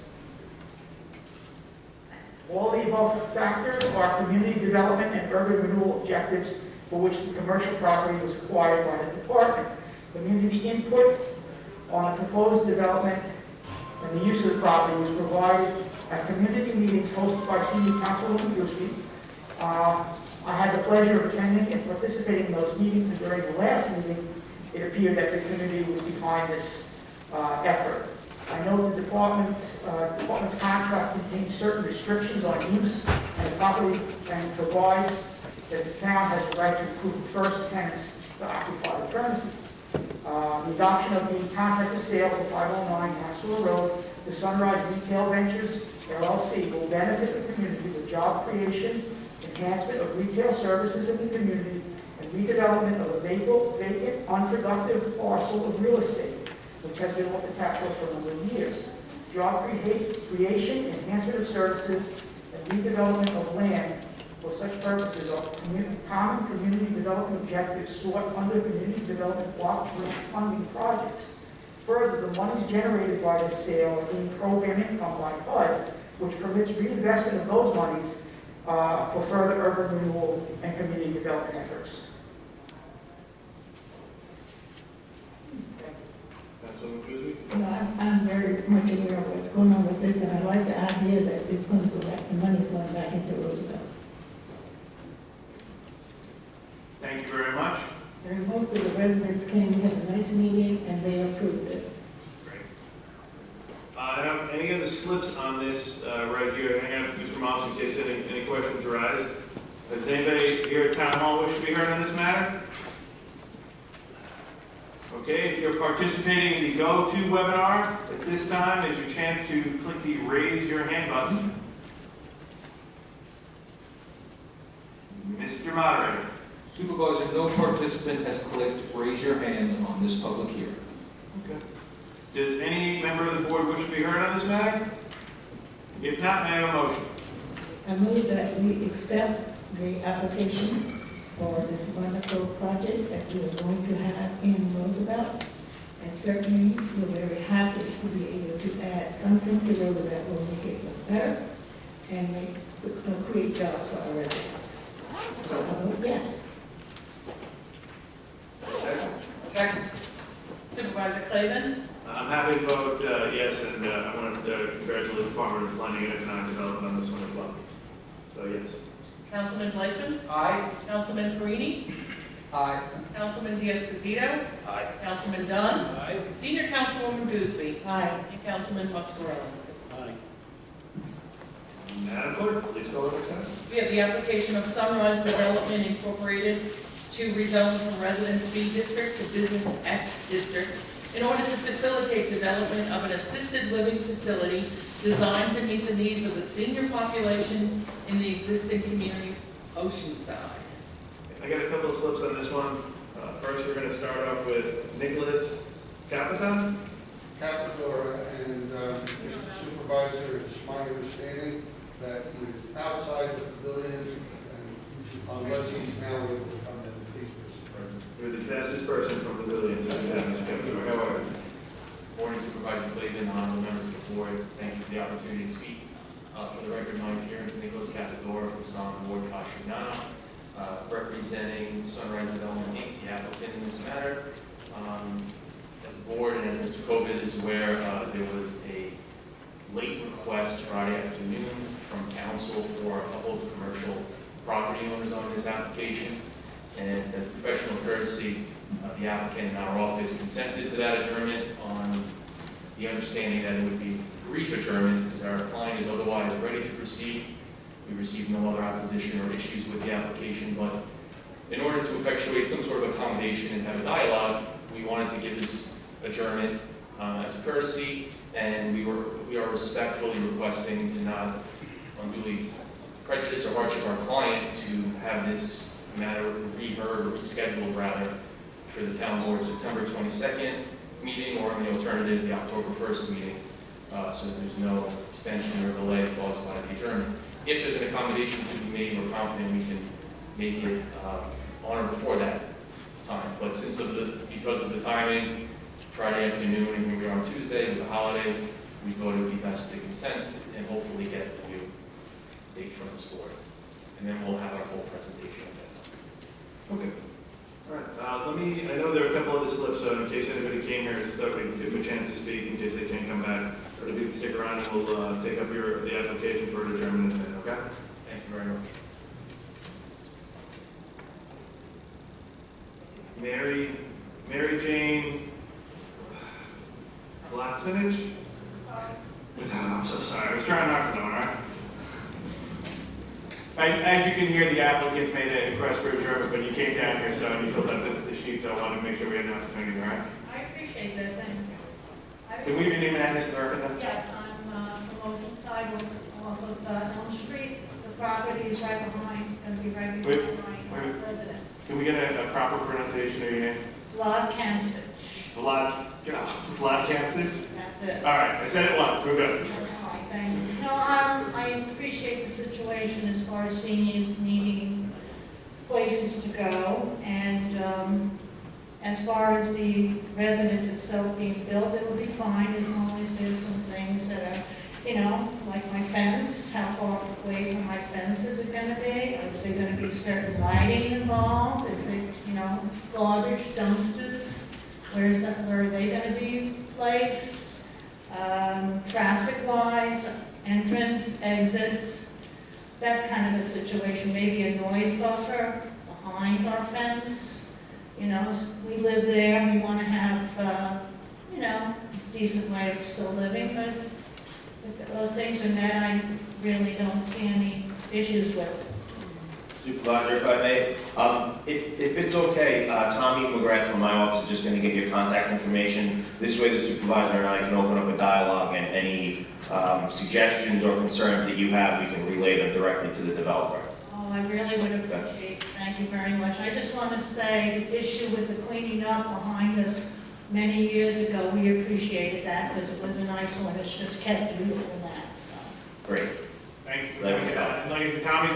All the above factors are community development and urban renewal objectives for which the commercial property was acquired by the department. Community input on the proposed development and the use of the property was provided at community meetings hosted by Senior Councilwoman Guzzi. I had the pleasure of attending and participating in those meetings, and during the last meeting, it appeared that the community was behind this effort. I know the department's contract contains certain restrictions on use and the property and provides that the town has the right to approve the first tenants to occupy the premises. The adoption of the contract of sale for 509 Nassau Road to Sunrise Retail Ventures LLC will benefit the community with job creation, enhancement of retail services in the community, and redevelopment of a vacant, unproductive parcel of real estate, which has been off the tax roll for a number of years. Job creation, enhancement of services, and redevelopment of land for such purposes are common community development objectives sought under community development block grant funding projects. Further, the monies generated by this sale are being program income by HUD, which permits reinvestment of those monies for further urban renewal and community development efforts. No, I'm very much aware of what's going on with this, and I like the idea that it's going to go back, the money's going back into Roosevelt. Thank you very much. And most of the residents came, we had a nice meeting, and they approved it. Great. Any other slips on this right here? Hang on, Mr. Moss, in case any questions arise. Does anybody here at Town Hall wish to be heard on this matter? Okay, if you're participating in the Go-To webinar, at this time is your chance to click the Raise Your Hand button. Mr. Moderator. Supervisor, no participant has clicked raise your hand on this public hearing. Okay. Does any member of the board wish to be heard on this matter? If not, may I have a motion? I move that we accept the application for this wonderful project that we are going to have in Roosevelt. And certainly, we're very happy to be able to add something to Roosevelt that will make it look better and create jobs for our residents. So I vote yes. Second. Supervisor Clavin? I'm happy to vote yes, and I want to congratulate the Department of Planning and Economic Development on this one as well. So yes. Councilman Blakeman? Aye. Councilman Carini? Aye. Councilman Diaz-Casito? Aye. Councilman Dunn? Aye. Senior Councilwoman Guzzi? Aye. And Councilman Muscarella? Aye. Madam Clerk, please call the next item. We have the application of Sunrise Development Incorporated to rezone from Residence B District to Business X District in order to facilitate development of an assisted living facility designed to meet the needs of the senior population in the existing community Oceanside. I got a couple of slips on this one. First, we're going to start off with Nicholas Capitan. Capital and Mr. Supervisor, it's my understanding that he is outside the pavilion and unless he's now able to come in, please, Mr. President. You're the fastest person from the pavilion, so yeah, Mr. Capitan. How are you? Morning, Supervisor Clayton, honorable members of the board. Thank you for the opportunity to speak. For the record, my appearance, Nicholas Capitador from Solomon Ward, Cascignano, representing Sunrise Development Inc., the applicant in this matter. As the board and as Mr. Covid is aware, there was a late request Friday afternoon from council for a couple of commercial property owners on this application. And as professional courtesy, the applicant and our office consented to that adjournment on the understanding that it would be a brief adjournment because our client is otherwise ready to proceed. We received no other opposition or issues with the application, but in order to effectuate some sort of accommodation and have a dialogue, we wanted to give this adjournment as a courtesy, and we are respectfully requesting to not unduly prejudice or hardship our client to have this matter reheard or rescheduled rather for the town board September 22nd meeting, or in the alternative, the October 1st meeting, so that there's no extension or delay caused by the adjournment. If there's an accommodation to be made, we're confident we can make it on or before that time. But because of the timing, Friday afternoon, and here we are on Tuesday with the holiday, we thought it would be best to consent and hopefully get a new date from this board. And then we'll have our full presentation at that time. Okay. All right. I know there are a couple of the slips, so in case anybody came here, just thought we'd give them a chance to speak in case they can't come back. But if you can stick around, and we'll take up the application for an adjournment in a minute, okay? Thank you very much. Mary Jane Blacksinich? I'm so sorry. I was trying hard for that one, all right? As you can hear, the applicants made a request for adjournment, but you came down here, so you filled out the sheet, so I wanted to make sure we had an opportunity, all right? I appreciate that, thank you. Can we even add this to the record then? Yes, I'm from Oceanside off of Elm Street. The property is right behind, going to be right behind my residence. Can we get a proper pronunciation of your name? Vladkansich. Vladkansich? That's it. All right, I said it once, we're good. All right, thank you. No, I appreciate the situation as far as seniors needing places to go, and as far as the residence itself being built, it will be fine as long as there's some things that are, you know, like my fence, how far away from my fence is it going to be? Is there going to be certain lighting involved? Is it, you know, garbage dumpsters? Where are they going to be placed? Traffic-wise, entrance, exits, that kind of a situation. Maybe a noise buffer behind our fence. You know, we live there, we want to have, you know, decent way of still living, but if those things are met, I really don't see any issues with it. Supervisor, if I may, if it's okay, Tommy McGrath from my office is just going to give you contact information. This way the supervisor and I can open up a dialogue, and any suggestions or concerns that you have, we can relay them directly to the developer. Oh, I really would appreciate it. Thank you very much. I just want to say the issue with the cleaning up behind us many years ago, we appreciated that because it was a nice one. It's just kept beautiful now, so. Great. Thank you for coming out. And like I said, Tommy's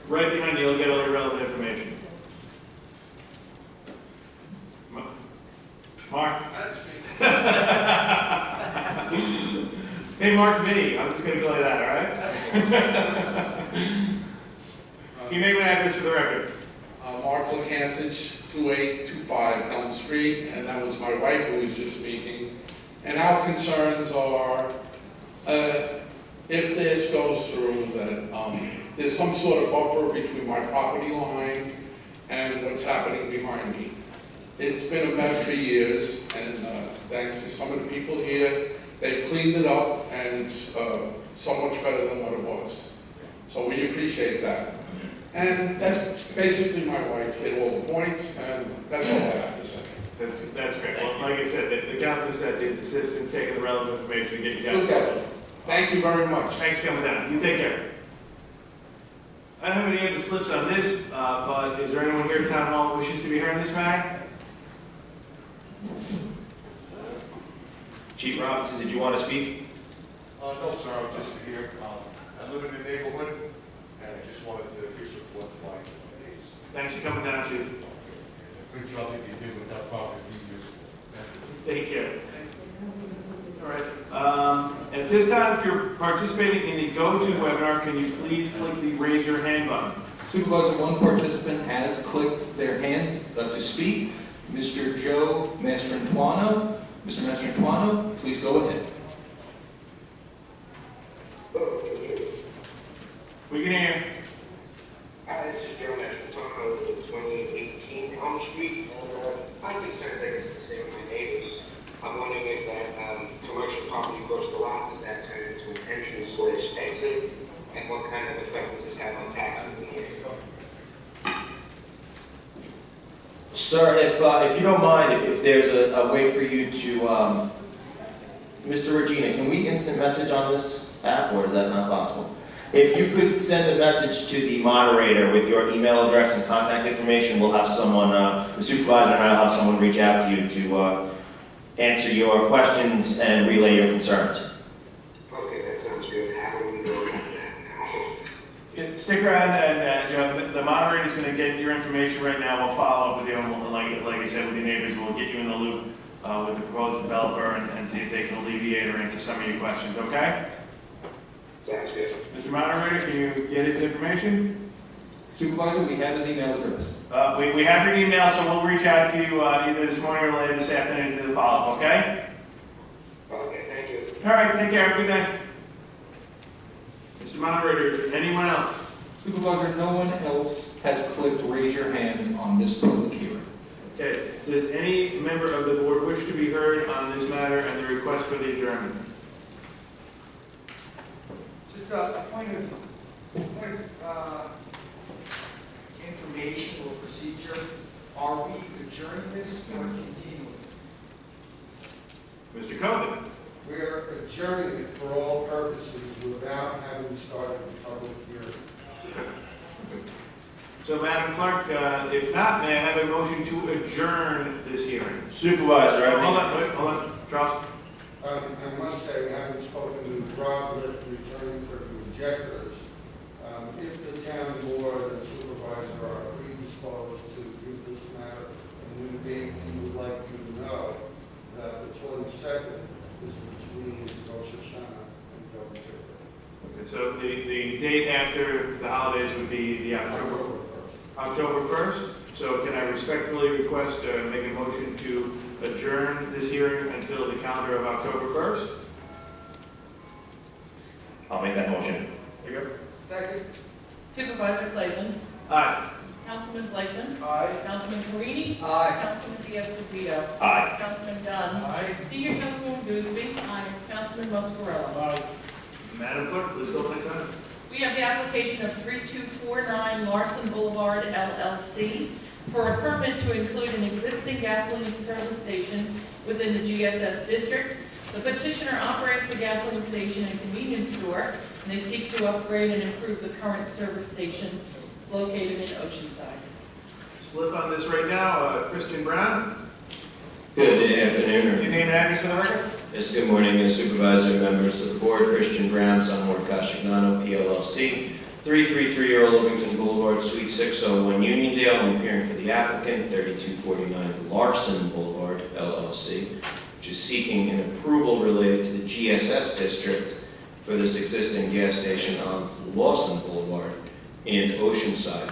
right behind you. You'll get all your relevant information. Mark. That's me. Hey, Mark V. I'm just going to call you that, all right? You name and address for the record. Mark Vlakansich, 2825 Elm Street, and that was my wife who was just speaking. And our concerns are, if this goes through, that there's some sort of buffer between my property line and what's happening behind me. It's been a mess for years, and thanks to some of the people here, they've cleaned it up, and it's so much better than what it was. So we appreciate that. And that's basically my wife hit all the points, and that's all I have to say. That's great. Well, like I said, the councilman said his assistant's taking the relevant information to get you guys. Okay. Thank you very much. Thanks for coming down. You take care. I don't have any other slips on this, but is there anyone here at Town Hall who wishes to be heard in this matter? Chief Robinson, did you want to speak? No, sir, I'm just here. I live in the neighborhood, and I just wanted to hear some what my neighbors. Thanks for coming down, Chief. Good job that you did with that property a few years ago. Take care. All right. At this time, if you're participating in the GoTo webinar, can you please click the raise your hand button? Supervisor, one participant has clicked their hand to speak. Mr. Joe Mastrantuano. Mr. Mastrantuano, please go ahead. We can hear. Hi, this is Joe Mastrantuano, 2018 Elm Street. My concerns, I guess, is the same with my neighbors. I'm wondering if that commercial property across the lot, is that turned into an entrance/exit? And what kind of effect does this have on taxes in the area? Sir, if you don't mind, if there's a way for you to, Mr. Regina, can we instant message on this app, or is that not possible? If you could send a message to the moderator with your email address and contact information, we'll have someone, the supervisor and I'll have someone reach out to you to answer your questions and relay your concerns. Okay, that sounds good. How do we go about that? Stick around, and Joe, the moderator's going to get your information right now. We'll follow up with you, and we'll, like I said, with your neighbors, we'll get you in the loop with the proposed developer and see if they can alleviate or answer some of your questions, okay? Sounds good. Mr. Moderator, can you get his information? Supervisor, we have his email address. We have your email, so we'll reach out to you either this morning or later this afternoon to do the follow-up, okay? Okay, thank you. All right, take care. Have a good day. Mr. Moderator, anyone else? Supervisor, no one else has clicked raise your hand on this public hearing. Okay. Does any member of the board wish to be heard on this matter and the request for the adjournment? Just a point of information or procedure. Are we adjourning this or continuing? Mr. Coven? We're adjourning it for all purposes without having started the public hearing. So, Madam Clerk, if not, may I have a motion to adjourn this hearing? Supervisor, Hold on, Charles. I must say, having spoken to Rob Litt, returning for the objectors, if the town board and supervisor are predisposed to do this matter, and we would like you to know that the 22nd is between Rosh Hashanah and Yom Kippur. Okay, so the date after the holidays would be the October 1st. So can I respectfully request, make a motion to adjourn this hearing until the calendar of October 1st? I'll make that motion. There you go. Second. Supervisor Clayton. Aye. Councilman Blakeman. Aye. Councilman Carini. Aye. Councilman D'Esposito. Aye. Councilman Dunn. Aye. Senior Councilwoman Gooseby. Councilman Muscarella. Madam Clerk, please call the next item. We have the application of 3249 Larson Boulevard LLC for a permit to include an existing gasoline service station within the GSS district. The petitioner operates a gasoline station and convenience store, and they seek to upgrade and improve the current service station. It's located in Oceanside. Slip on this right now, Christian Brown. Good afternoon. Your name and address for the record? Yes, good morning, Supervisor, members of the board. Christian Brown, Son Mordecai-Shignano, PLLC, 333 Earl Livingston Boulevard, Suite 601, Uniondale. I'm appearing for the applicant, 3249 Larson Boulevard, LLC, which is seeking an approval related to the GSS district for this existing gas station on Lawson Boulevard in Oceanside.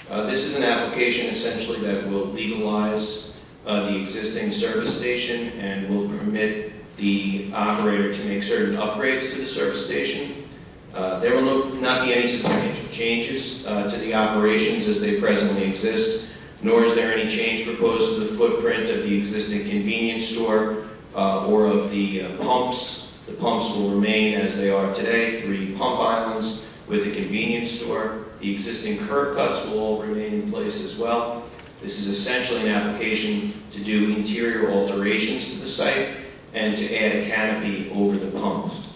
This is an application essentially that will legalize the existing service station and will permit the operator to make certain upgrades to the service station. There will not be any substantial changes to the operations as they presently exist, nor is there any change proposed to the footprint of the existing convenience store or of the pumps. The pumps will remain as they are today, 3 pump islands with a convenience store. The existing curb cuts will all remain in place as well. This is essentially an application to do interior alterations to the site and to add a canopy over the pumps.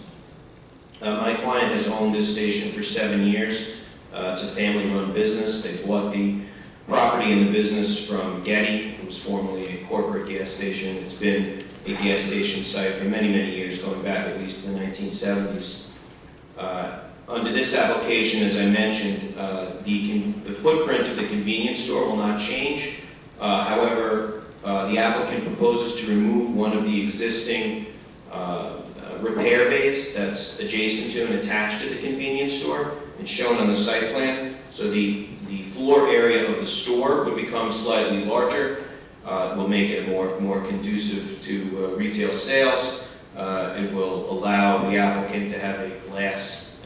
My client has owned this station for 7 years. It's a family-run business. They bought the property and the business from Getty. It was formerly a corporate gas station. It's been a gas station site for many, many years, going back at least to the 1970s. Under this application, as I mentioned, the footprint of the convenience store will not change. However, the applicant proposes to remove one of the existing repair bays that's adjacent to and attached to the convenience store. It's shown on the site plan. So the floor area of the store would become slightly larger. It will make it more conducive to retail sales. It will allow the applicant to have a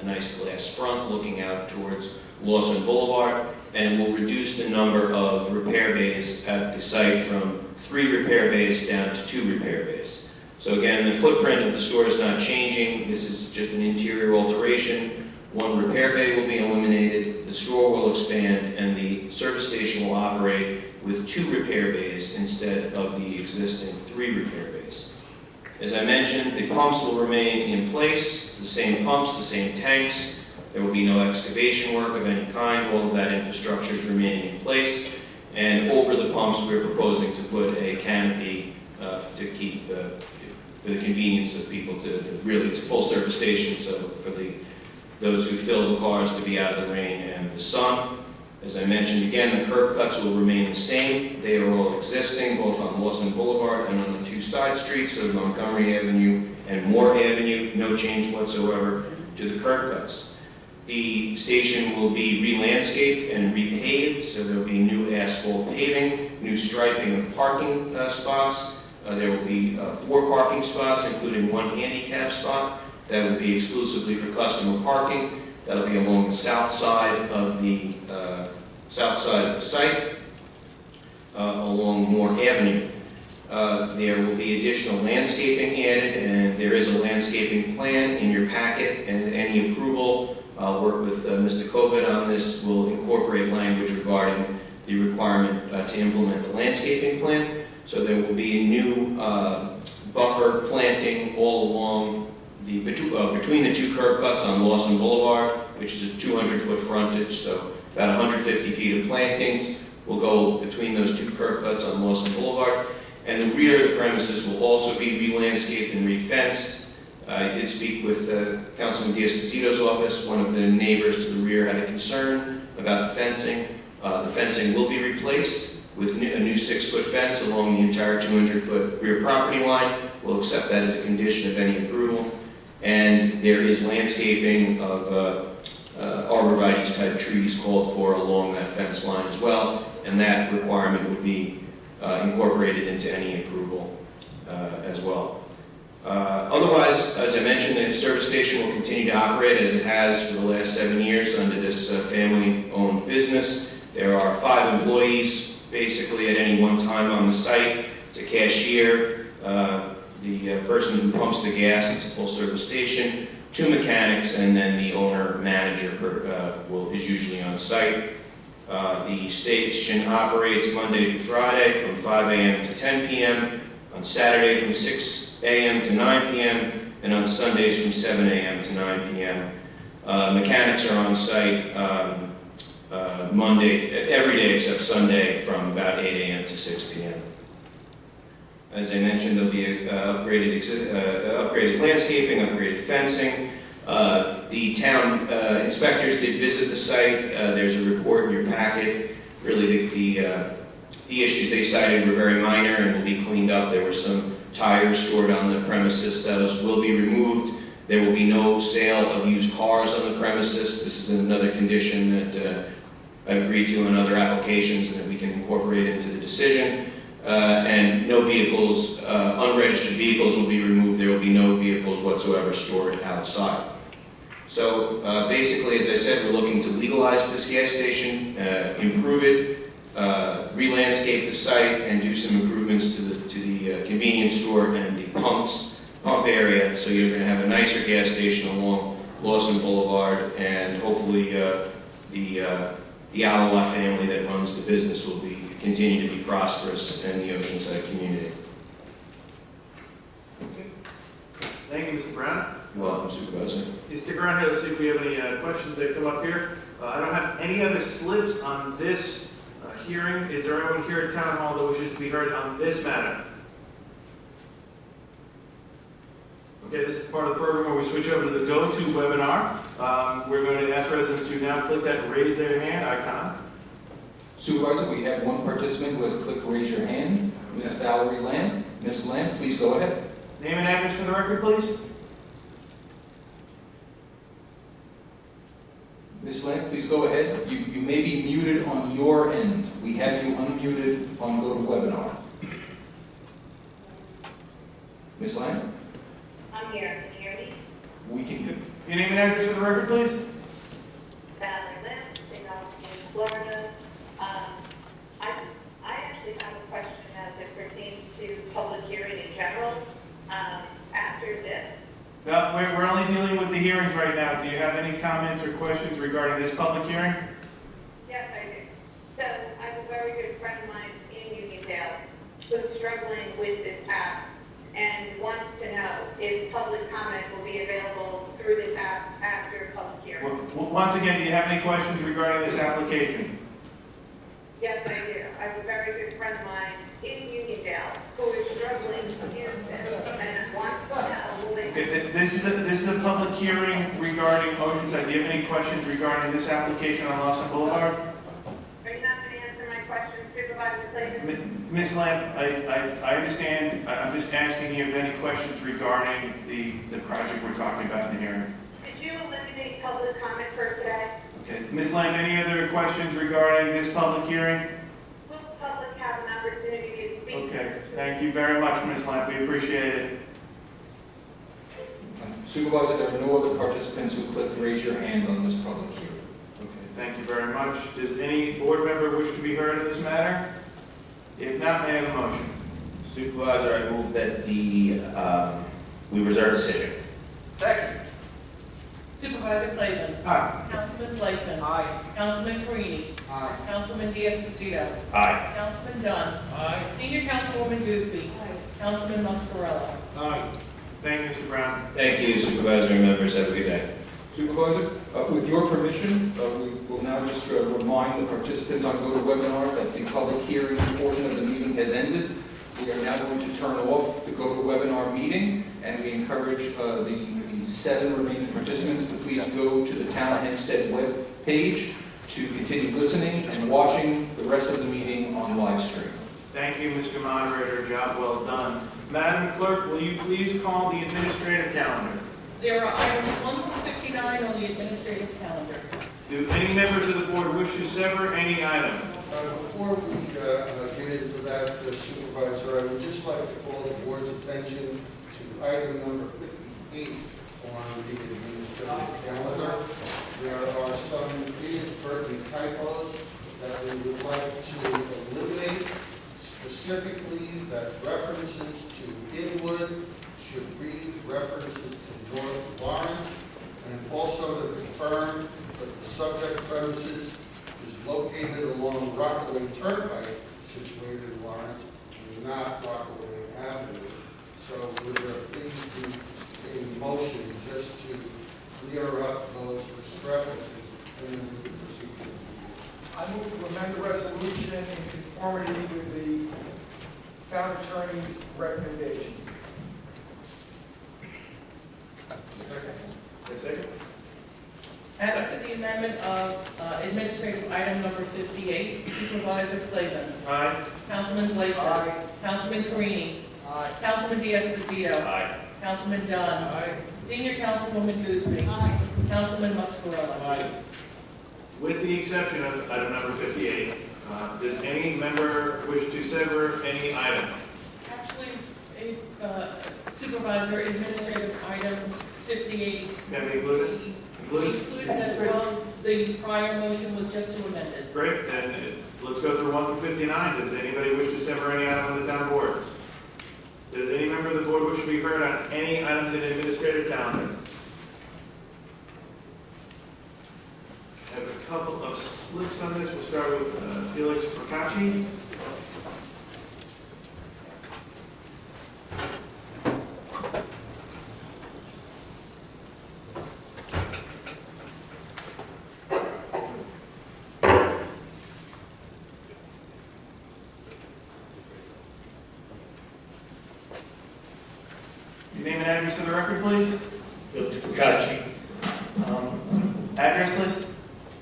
nice glass front looking out towards Lawson Boulevard, and it will reduce the number of repair bays at the site from 3 repair bays down to 2 repair bays. So again, the footprint of the store is not changing. This is just an interior alteration. 1 repair bay will be eliminated, the store will expand, and the service station will operate with 2 repair bays instead of the existing 3 repair bays. As I mentioned, the pumps will remain in place. It's the same pumps, the same tanks. There will be no excavation work of any kind. All of that infrastructure is remaining in place. And over the pumps, we're proposing to put a canopy to keep, for the convenience of people really, it's a full service station, so for those who fill the cars to be out of the rain and the sun. As I mentioned again, the curb cuts will remain the same. They are all existing, both on Lawson Boulevard and on the 2 side streets of Montgomery Avenue and Moore Avenue. No change whatsoever to the curb cuts. The station will be re-landscaped and repaved, so there will be new asphalt paving, new striping of parking spots. There will be 4 parking spots, including 1 handicap spot. That will be exclusively for customer parking. That'll be along the south side of the site, along Moore Avenue. There will be additional landscaping added, and there is a landscaping plan in your packet, and any approval, I'll work with Mr. Kovic on this, will incorporate language regarding the requirement to implement the landscaping plan. So there will be a new buffer planting all along between the 2 curb cuts on Lawson Boulevard, which is a 200-foot frontage, so about 150 feet of plantings will go between those 2 curb cuts on Lawson Boulevard. And the rear of the premises will also be re-landscaped and re-fenced. I did speak with Councilman Diaz-Casito's office. One of the neighbors to the rear had a concern about the fencing. The fencing will be replaced with a new 6-foot fence along the entire 200-foot rear property line. We'll accept that as a condition of any approval. And there is landscaping of arborvitae type trees called for along that fence line as well, and that requirement would be incorporated into any approval as well. Otherwise, as I mentioned, the service station will continue to operate as it has for the last 7 years under this family-owned business. There are 5 employees basically at any one time on the site. It's a cashier, the person who pumps the gas. It's a full-service station. 2 mechanics, and then the owner-manager is usually on site. The station operates Monday to Friday from 5 a.m. to 10 p.m., on Saturday from 6 a.m. to 9 p.m., and on Sundays from 7 a.m. to 9 p.m. Mechanics are on site every day except Sunday from about 8 a.m. to 6 p.m. As I mentioned, there'll be upgraded landscaping, upgraded fencing. The town inspectors did visit the site. There's a report in your packet. Really, the issues they cited were very minor and will be cleaned up. There were some tires stored on the premises. Those will be removed. There will be no sale of used cars on the premises. This is another condition that I've agreed to in other applications and that we can incorporate into the decision. And no vehicles, unregistered vehicles will be removed. There will be no vehicles whatsoever stored outside. So basically, as I said, we're looking to legalize this gas station, improve it, re-landscape the site, and do some improvements to the convenience store and the pump area. So you're going to have a nicer gas station along Lawson Boulevard, and hopefully the Alawat family that runs the business will continue to be prosperous in the Oceanside community. Thank you, Mr. Brown. You're welcome, Supervisor. You stick around here, let's see if we have any questions that come up here. I don't have any other slips on this hearing. Is there anyone here at Town Hall that wishes to be heard on this matter? Okay, this is part of the program where we switch over to the go-to webinar. We're going to ask residents to now click that raise their hand icon. Supervisor, we have one participant who has clicked raise your hand, Ms. Valerie Lamb. Ms. Lamb, please go ahead. Name and address for the record, please. Ms. Lamb, please go ahead. You may be muted on your end. We have you unmuted on GoToWebinar. Ms. Lamb? I'm here. Can you hear me? We can hear you. Your name and address for the record, please. Valerie Lamb, St. Augustine, Florida. I actually have a question as it pertains to public hearing in general. After this, No, we're only dealing with the hearings right now. Do you have any comments or questions regarding this public hearing? yes, I do. So I have a very good friend of mine in Uniondale who's struggling with this app and wants to know if public comment will be available through this app after public hearing. Once again, do you have any questions regarding this application? Yes, I do. I have a very good friend of mine in Uniondale who is struggling against this and wants to know will they... Okay, this is a public hearing regarding Oceanside. Do you have any questions regarding this application on Lawson Boulevard? Are you not going to answer my question, Supervisor Clayton? Ms. Lamb, I understand. I'm just asking you if any questions regarding the project we're talking about in the hearing. Did you eliminate public comment for today? Okay. Ms. Lamb, any other questions regarding this public hearing? Will the public have an opportunity to speak? Okay. Thank you very much, Ms. Lamb. We appreciate it. Supervisor, there are no other participants who clicked raise your hand on this public hearing. Okay. Thank you very much. Does any board member wish to be heard in this matter? If not, may I have a motion? Supervisor, I move that we reserve decision. Second. Supervisor Clayton. Aye. Councilman Blakeman. Aye. Councilman Carini. Aye. Councilman Diaz-Pasito. Aye. Councilman Dunn. Aye. Senior Councilwoman Gooseby. Councilman Muscarella. Aye. Thank you, Mr. Brown. Thank you, Supervisor and members. Have a good day. Supervisor, with your permission, we will now just remind the participants on GoToWebinar that the public hearing portion of the meeting has ended. We are now going to turn off the GoToWebinar meeting, and we encourage the 7 remaining participants to please go to the Town of Hempstead web page to continue listening and watching the rest of the meeting on live stream. Thank you, Mr. Moderator. Job well done. Madam Clerk, will you please call the administrative calendar? There are items 1 through 59 on the administrative calendar. Do any members of the board wish to sever any item? Before we get into that, Supervisor, I would just like to call the board's attention to item number 58 on the administrative calendar. There are some inadvertent typos that we would like to eliminate, specifically that references to Inwood should read references to North Lawrence, and also to confirm that the subject premises is located along Rockaway Turnpike, situated in Lawrence, and not Rockaway Avenue. So would there please be a motion just to clear up those discrepancies and then we can proceed? I move to amend the resolution in conformity with the town attorney's recommendation. Second. As to the amendment of administrative item number 58, Supervisor Clayton. Aye. Councilman Blakeman. Aye. Councilman Carini. Aye. Councilman Diaz-Pasito. Aye. Councilman Dunn. Aye. Senior Councilwoman Gooseby. Councilman Muscarella. Aye. With the exception of item number 58, does any member wish to sever any item? Actually, Supervisor, administrative item 58. Can we include it? Included as well. The prior motion was just to amend it. Great, then let's go through 1 through 59. Does anybody wish to sever any item on the town board? Does any member of the board wish to be heard on any items in the administrative calendar? couple of slips on this. We'll start with Felix Procacci. Your name and address for the record, please. Felix Procacci. Address, please.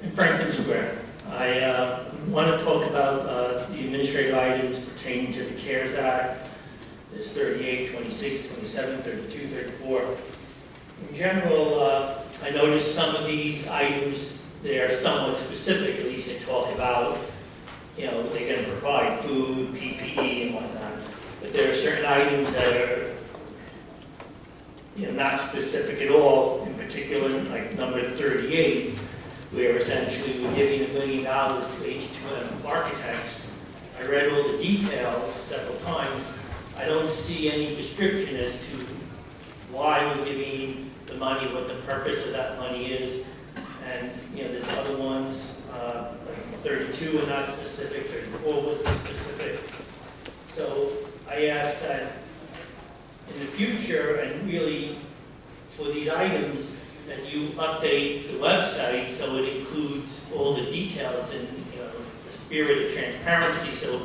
In Franklin Square. I want to talk about the administrative items pertaining to the CARES Act. There's 38, 26, 27, 32, 34. In general, I noticed some of these items, they're somewhat specific. At least they talk about, they're going to provide food, PPE, and whatnot. But there are certain items that are not specific at all, in particular, like number 38, where essentially we're giving $1 million to H2M architects. I read all the details several times. I don't see any description as to why we're giving the money, what the purpose of that money is. And, there's other ones, like 32 are not specific, 34 wasn't specific. So I asked that in the future, and really for these items, that you update the website so it includes all the details and the spirit of transparency, so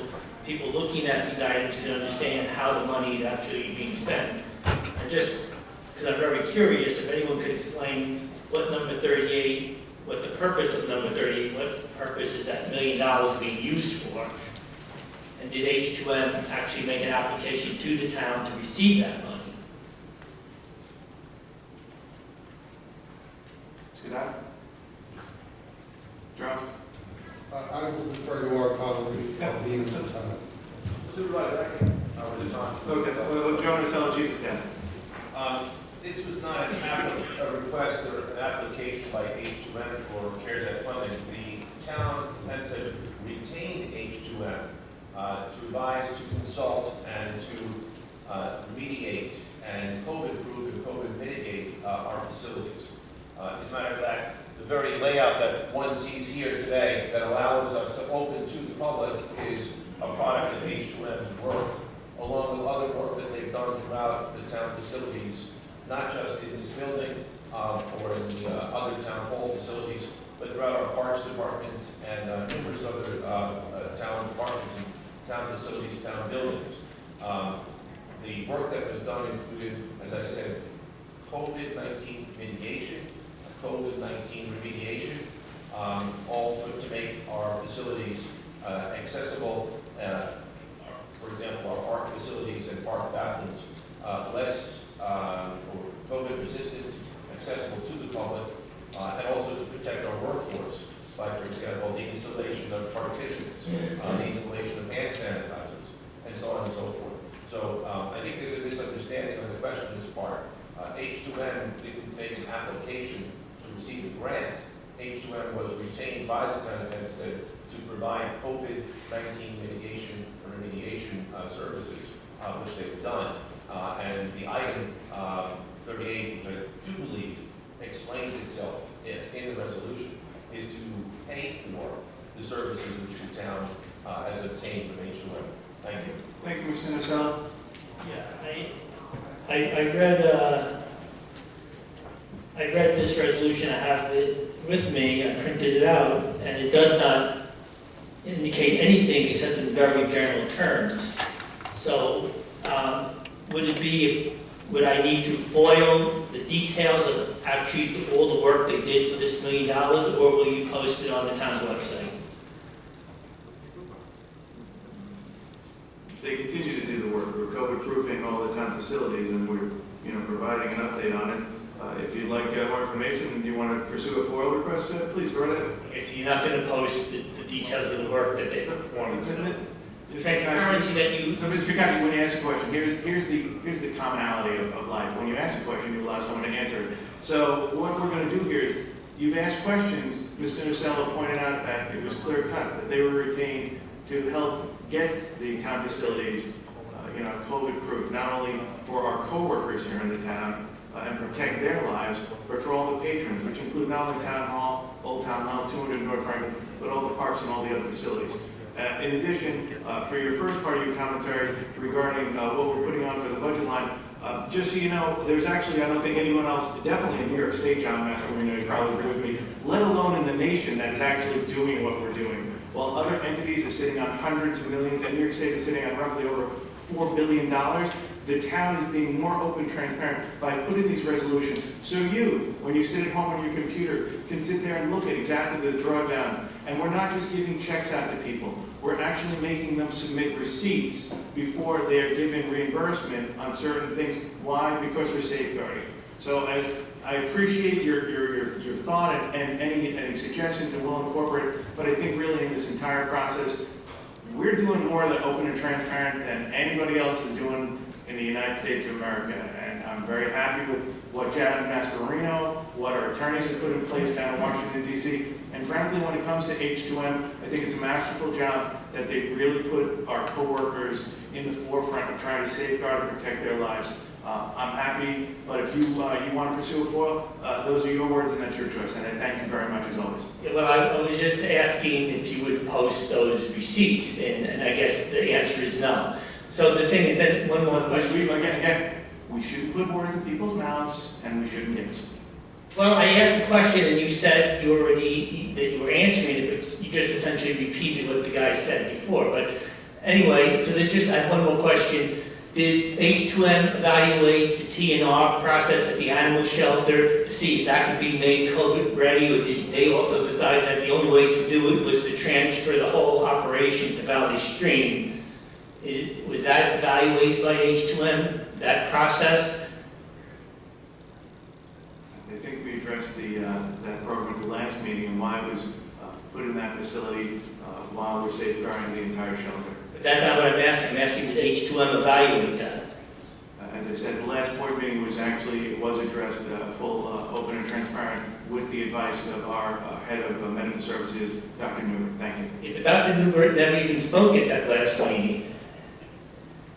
people looking at these items can understand how the money is actually being spent. And just because I'm very curious, if anyone could explain what number 38, what the purpose of number 38, what purpose is that $1 million being used for? And did H2M actually make an application to the town to receive that money? Scott? Charles? I will defer to our colleague, Dean Santana. Supervisor, I was just on. Okay, Joe Marcello, Chief of Staff. This was not a request or an application by H2M for CARES Act funding. The town of Hempstead retained H2M to advise, to consult, and to remediate and COVID-proof and COVID-mitigate our facilities. As a matter of fact, the very layout that one sees here today that allows us to open to the public is a product of H2M's work, along with other work that they've done throughout the town facilities, not just in this building or in the other town hall facilities, but throughout our parks department and numerous other town departments and town facilities, town buildings. The work that was done included, as I said, COVID-19 mitigation, COVID-19 remediation, all to make our facilities accessible, for example, our park facilities and park bathrooms less COVID-resistant, accessible to the public, and also to protect our workforce by, for example, the installation of partitions, the installation of hand sanitizers, and so on and so forth. So I think there's a misunderstanding on the question's part. H2M didn't make an application to receive a grant. H2M was retained by the town of Hempstead to provide COVID-19 mitigation or remediation services, which they've done. And the item 38, which I do believe explains itself in the resolution, is to pay for the services which the town has obtained from H2M. Thank you. Thank you, Mr. Marcello. Yeah, I read this resolution. I have it with me. I printed it out, and it does not indicate anything except in very general terms. So, would I need to foil the details of actually all the work they did for this $1 million, or will you post it on the town's website? They continue to do the work. We're COVID-proofing all the town facilities, and we're, providing an update on it. If you'd like more information and you want to pursue a FOIL request, please go right ahead. Okay, so you're not going to post the details of the work that they performed. The transparency that you... No, Mr. Kakashi, when you ask a question, here's the commonality of life. When you ask a question, you allow someone to answer it. So what we're going to do here is, you've asked questions. Mr. Marcello pointed out that it was clear cut, that they were retained to help get the town facilities, COVID-proof, not only for our co-workers here in the town and protect their lives, but for all the patrons, which include not only town hall, Old Town Hall, 200 North Franklin, but all the parks and all the other facilities. In addition, for your first part of your commentary regarding what we're putting on for the budget line, just so you know, there's actually, I don't think anyone else, definitely in New York State, John Mastroino, you probably agree with me, let alone in the nation, that is actually doing what we're doing. While other entities are sitting on hundreds of millions, and New York State is sitting on roughly over $4 billion, the town is being more open, transparent by putting these resolutions. So you, when you sit at home on your computer, can sit there and look at exactly the drawdowns. And we're not just giving checks out to people. We're actually making them submit receipts before they're given reimbursement on certain things. Why? Because we're safeguarding. So as I appreciate your thought and any suggestions, and we'll incorporate, but I think really in this entire process, we're doing more than open and transparent than anybody else is doing in the United States of America. And I'm very happy with what Janet Mascherino, what our attorneys have put in place down in Washington, D.C. And frankly, when it comes to H2M, I think it's a masterful job that they've really put our coworkers in the forefront of trying to safeguard and protect their lives. I'm happy, but if you want to pursue a FOIL, those are your words and that's your choice. And I thank you very much as always. Yeah, well, I was just asking if you would post those receipts, and I guess the answer is no. So the thing is that one more question. Again, we shouldn't put words in people's mouths, and we shouldn't give us. Well, I asked a question, and you said that you were answering it, but you just essentially repeated what the guy said before. But anyway, so then just I have one more question. Did H2M evaluate the TNR process at the animal shelter to see if that could be made COVID ready, or did they also decide that the only way to do it was to transfer the whole operation to Valley Stream? Was that evaluated by H2M, that process? I think we addressed that program at the last meeting and why it was put in that facility while we're safeguarding the entire shelter. But that's not what I'm asking. I'm asking, did H2M evaluate that? As I said, the last board meeting was actually, it was addressed full, open and transparent with the advice of our head of medical services, Dr. Newman. Thank you. Yeah, but Dr. Newbert never even spoke at that last meeting.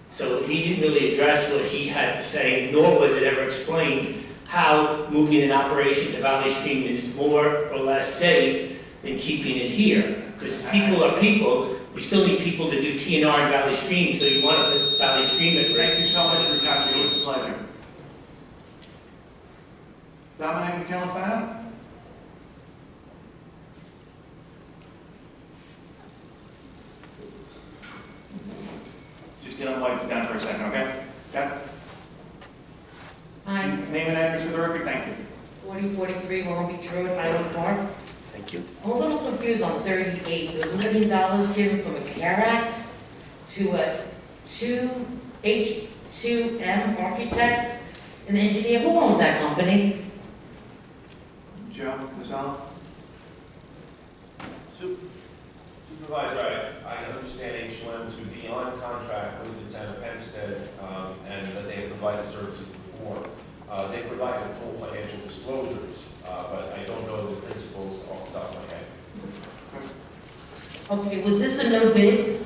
So he didn't really address what he had to say, nor was it ever explained how moving an operation to Valley Stream is more or less safe than keeping it here. Because people are people. We still need people to do TNR in Valley Stream, so you want to put Valley Stream at risk. Thank you so much for your contribution. It was a pleasure. Dominic Califano? Just get on the mic down for a second, okay? Okay? Hi, Name and address for the record, thank you. 4043 Long Beach Road, Island Park. Thank you. I'm a little confused on 38. There was $1 million given from a CARE Act to a H2M architect and engineer. Who owns that company? Joe, Ms. Allen? Supervisor, I understand H2M to be on contract with the town of Hempstead, and that they have provided services before. They provided full financial disclosures, but I don't know the principles off the top of my head. Okay, was this a no-bid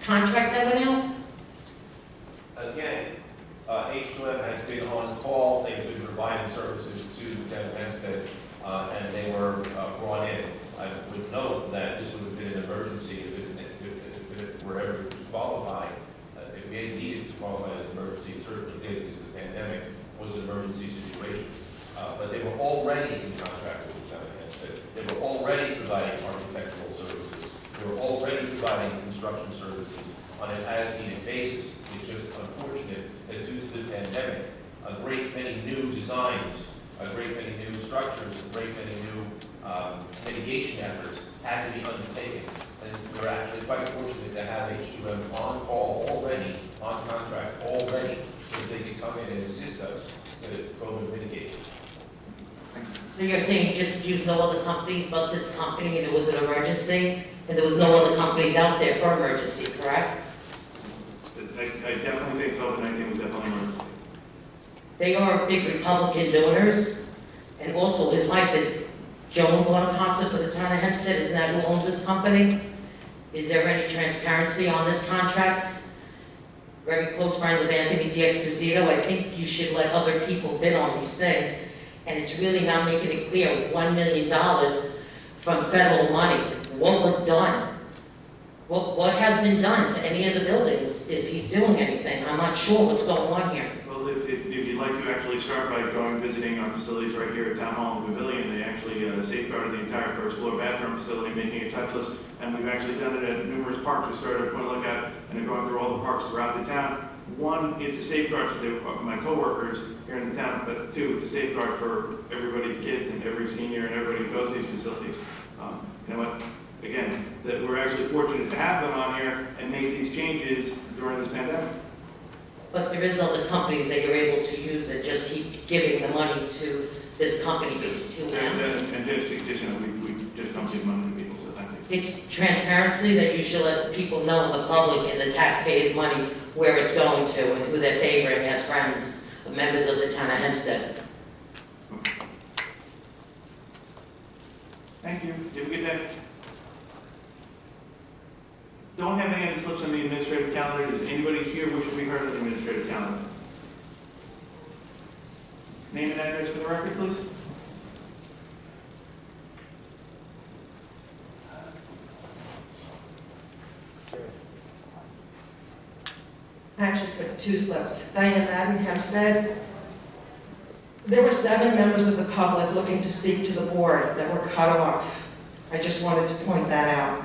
contract that went out? Again, H2M has been on call, they've been providing services to the town of Hempstead, and they were brought in. I would note that this would have been an emergency if it were ever to qualify. If we had needed to qualify as an emergency, it certainly did, because the pandemic was an emergency situation. But they were already in contract with the town of Hempstead. They were already providing architectural services. They were already providing construction services on an as-needed basis. It's just unfortunate that due to the pandemic, a great many new designs, a great many new structures, a great many new mitigation efforts had to be undertaken. And we're actually quite fortunate to have H2M on call already, on contract already, so that they could come in and assist us to COVID mitigate. So you're saying you just used no other companies but this company and it was an emergency? And there was no other companies out there for emergency, correct? I definitely think COVID-19 was definitely an emergency. They are big Republican donors, and also his wife is Joan Bonacasa for the town of Hempstead. Isn't that who owns this company? Is there any transparency on this contract? Very close friends of Anthony D'Exposito. I think you should let other people bid on these things. And it's really not making it clear $1 million from federal money. What was done? What has been done to any of the buildings, if he's doing anything? I'm not sure what's going on here. Well, if you'd like to actually start by going visiting our facilities right here at Town Hall and Pavilion, they actually safeguarded the entire first floor bathroom facility, making it touchless, and we've actually done it at numerous parks. We started at Point Lookout and are going through all the parks throughout the town. One, it's a safeguard for my coworkers here in the town, but two, it's a safeguard for everybody's kids and every senior and everybody who goes to these facilities. You know what? Again, that we're actually fortunate to have them on here and make these changes during this pandemic. But there is other companies that you're able to use that just keep giving the money to this company, H2M. And just, you know, we just don't give money to people, so thank you. It's transparency that you should let people know, the public and the taxpayers' money, where it's going to and who they're favoring as friends of members of the town of Hempstead. Thank you. You have a good day. Don't have any other slips on the administrative calendar. Does anybody here wish to be heard on the administrative calendar? Name and address for the record, please. I actually put 2 slips. Diane Madden, Hempstead. There were 7 members of the public looking to speak to the board that were cut off. I just wanted to point that out.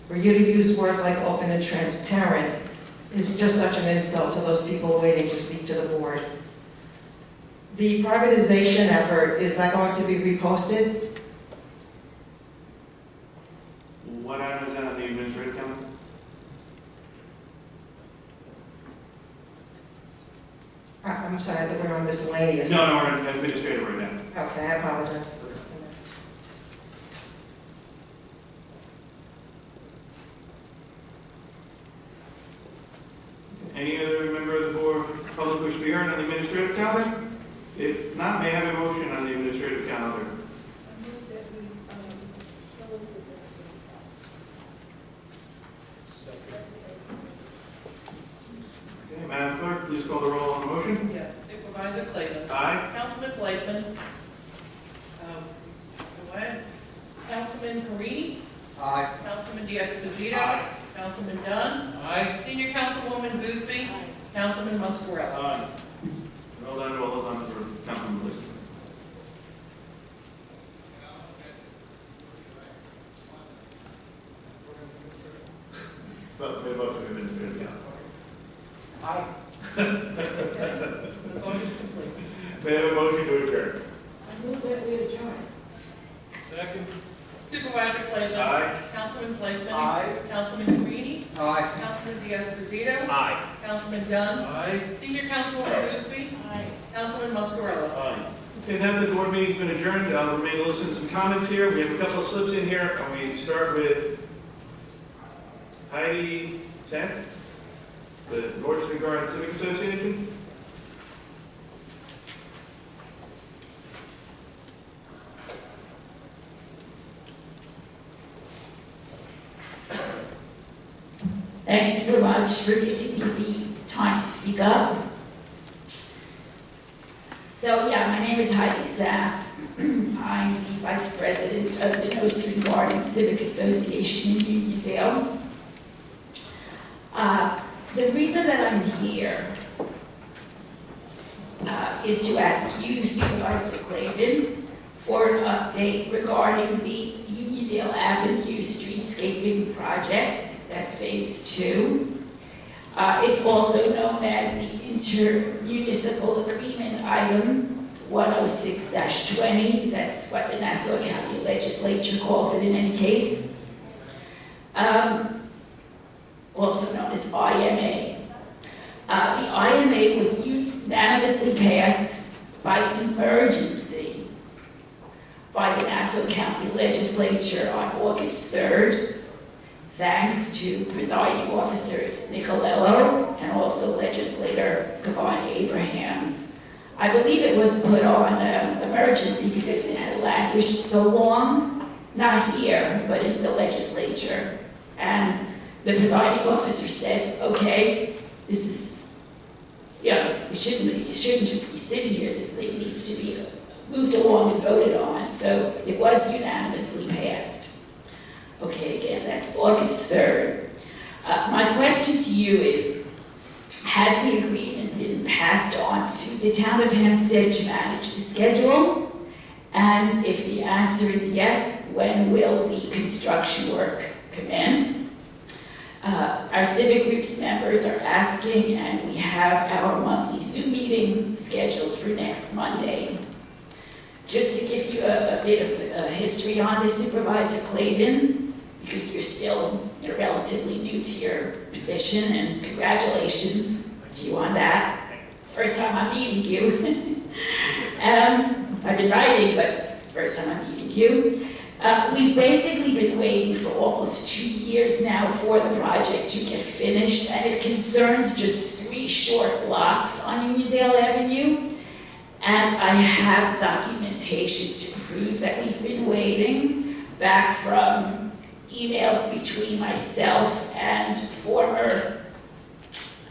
For you to use words like open and transparent is just such an insult to those people waiting to speak to the board. The privatization effort, is that going to be reposted? What item is that on the administrative calendar? I'm sorry, I thought we were on miscellaneous. No, we're on administrative right now. Okay, I apologize. Any other member of the board, public wish to be heard on the administrative calendar? If not, may I have a motion on the administrative calendar? Okay, Madam Clerk, please call the roll on the motion. Yes. Supervisor Clayton. Aye. Councilman Blakeman. Councilman Carini. Aye. Councilman D'Esposito. Aye. Councilman Dunn. Aye. Senior Councilwoman Boothby. Councilman Muscarella. Aye. Hold on for Councilman Bliss. Vote for the motion to administrative calendar. Aye. The vote is complete. May I have a motion to adjourn? I move that we adjourn. Second. Supervisor Clayton. Aye. Councilman Blakeman. Aye. Councilman Carini. Aye. Councilman D'Esposito. Aye. Councilman Dunn. Aye. Senior Councilwoman Boothby. Aye. Councilman Muscarella. Aye. Okay, now that the board meeting's been adjourned, I'll remain to listen to some comments here. We have a couple of slips in here, and we start with Heidi Sant, the North Garden Civic Association. Thank you so much for giving me the time to speak up. So yeah, my name is Heidi Saft. I'm the Vice President of the Nostrum Garden Civic Association in Uniondale. The reason that I'm here is to ask you, Supervisor Clavin, for an update regarding the Uniondale Avenue streetscaping project. That's phase 2. It's also known as the intermunicipal agreement item 106-20. That's what the Nassau County Legislature calls it in any case. Also known as IMA. The IMA was unanimously passed by emergency by the Nassau County Legislature on August 3rd. Thanks to Presiding Officer Nicolello and also Legislator Kevon Abrahams. I believe it was put on emergency because it had languished so long, not here, but in the legislature. And the presiding officer said, okay, this is, you shouldn't just be sitting here, this thing needs to be moved along and voted on, so it was unanimously passed. Okay, again, that's August 3rd. My question to you is, has the agreement been passed on to the town of Hempstead to manage the schedule? And if the answer is yes, when will the construction work commence? Our civic group's members are asking, and we have our monthly Zoom meeting scheduled for next Monday. Just to give you a bit of history on this, Supervisor Clavin, because you're still relatively new to your position, and congratulations to you on that. It's the first time I'm meeting you. I've been writing, but first time I'm meeting you. We've basically been waiting for almost 2 years now for the project to get finished, and it concerns just 3 short blocks on Uniondale Avenue. And I have documentation to prove that we've been waiting, back from emails between myself and former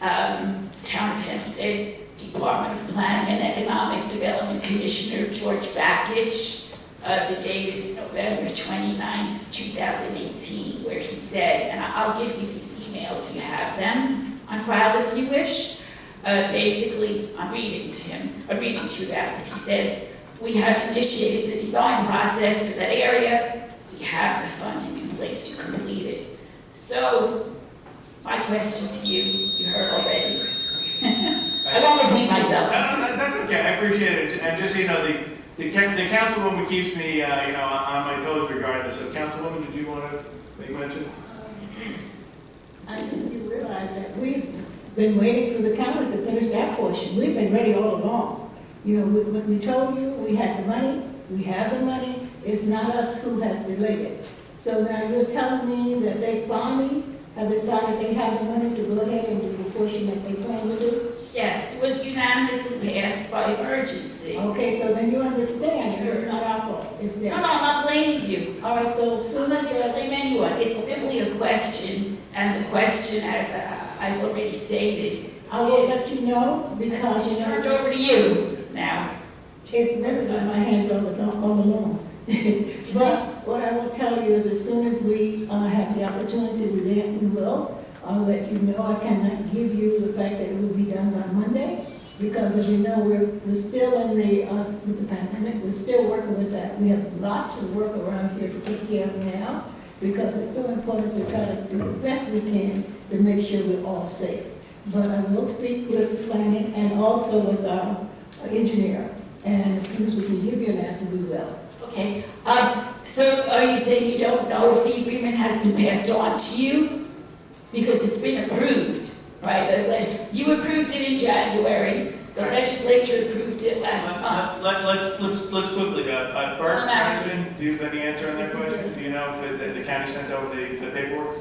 Town of Hempstead Department of Planning and Economic Development Commissioner George Bakich. The date is November 29th, 2018, where he said, and I'll give you these emails so you have them on file if you wish. Basically, I'm reading to you about this. He says, we have initiated the design process for that area. We have the funding in place to complete it. So, my question to you, you heard already. I won't repeat myself. No, that's okay. I appreciate it. And just so you know, the councilwoman keeps me, on my toes regarding this. So, Councilwoman, did you want to make a mention? I think you realize that we've been waiting for the county to finish that portion. We've been ready all along. You know, when we told you we had the money, we have the money. It's not us who has delayed it. So now you're telling me that they finally have decided they have the money to go ahead and do the portion that they plan to do? Yes, it was unanimously passed by emergency. Okay, so then you understand it's not our fault. It's theirs. No, I'm not blaming you. All right, so as soon as I don't blame anyone. It's simply a question, and the question, as I've already stated, I will let you know because it's turned over to you now. It's never been my hands all along. But what I will tell you is as soon as we have the opportunity to do that, we will. I'll let you know. I cannot give you the fact that it will be done by Monday because, as you know, we're still in with the pandemic. We're still working with that. We have lots of work around here to take care of now because it's so important to try to do the best we can to make sure we're all safe. But I will speak with planning and also with our engineer. And as soon as we can give you an answer, we will. Okay. So are you saying you don't know if the agreement has been passed on to you? Because it's been approved, right? You approved it in January. The legislature approved it last month. Let's quickly go. Bert, Anderson, do you have any answer on that question? Do you know if the county sent over the paperwork?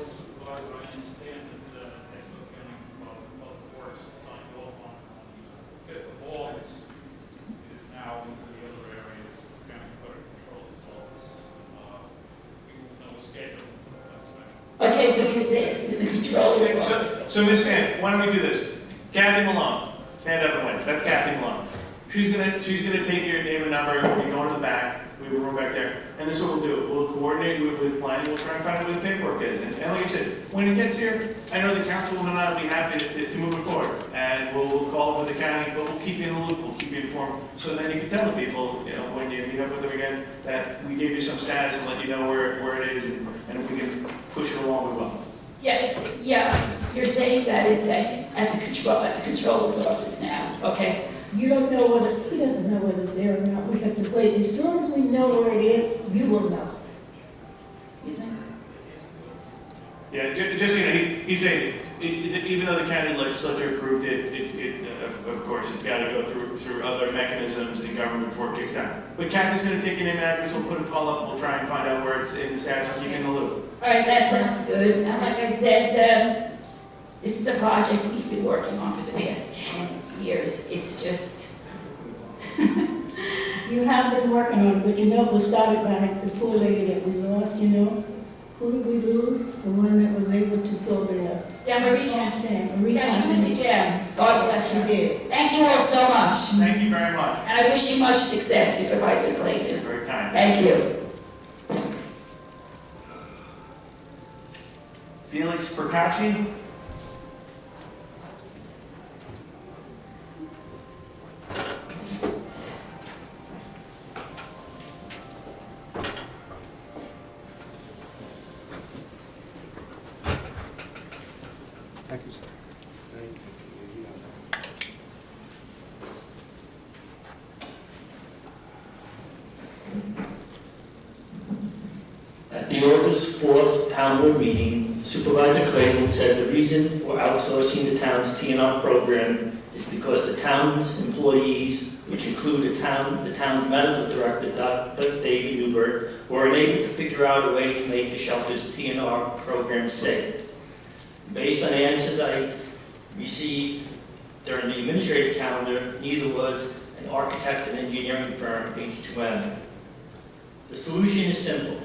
Okay, so you're saying it's in the controller's office. So Ms. Sand, why don't we do this? Kathy Malone, stand up and wait. That's Kathy Malone. She's gonna take your name and number. You go to the back. We have a room back there. And this is what we'll do. We'll coordinate with planning. We'll try and find out where the paperwork is. And like I said, when it gets here, I know the councilwoman and I will be happy to move it forward. And we'll call it with the county, but we'll keep you in the loop. We'll keep you informed. So then you can tell the people, when you meet up with them again, that we gave you some status and let you know where it is. And if we can push it along, we will. Yeah, you're saying that it's at the controller's office now, okay? You don't know whether, he doesn't know whether it's there or not. We have to wait. As soon as we know where it is, you will know. Excuse me? Yeah, just so you know, he's saying, even though the county legislature approved it, of course, it's got to go through other mechanisms in government before it kicks down. But Kathy's going to take your name and address, we'll put a call up, we'll try and find out where it's in the status and keep you in the loop. All right, that sounds good. And like I said, this is a project we've been working on for the past 10 years. It's just... You have been working on it, but it was started by the poor lady that we lost, Who did we lose? The one that was able to go there. Yeah, Marie Hempstead. Marie Yeah, she was the gem. God bless her. She did. Thank you all so much. Thank you very much. And I wish you much success, Supervisor Clayton. Very kind. Thank you. Felix Percacci. Thank you, sir. At the August 4th Town Board meeting, Supervisor Clayton said the reason for outsourcing the town's TNR program is because the town's employees, which include the town's medical director, Dr. David Newbert, were unable to figure out a way to make the shelter's TNR program safe. Based on answers I received during the administrative calendar, neither was an architect and engineering firm, H2M. The solution is simple.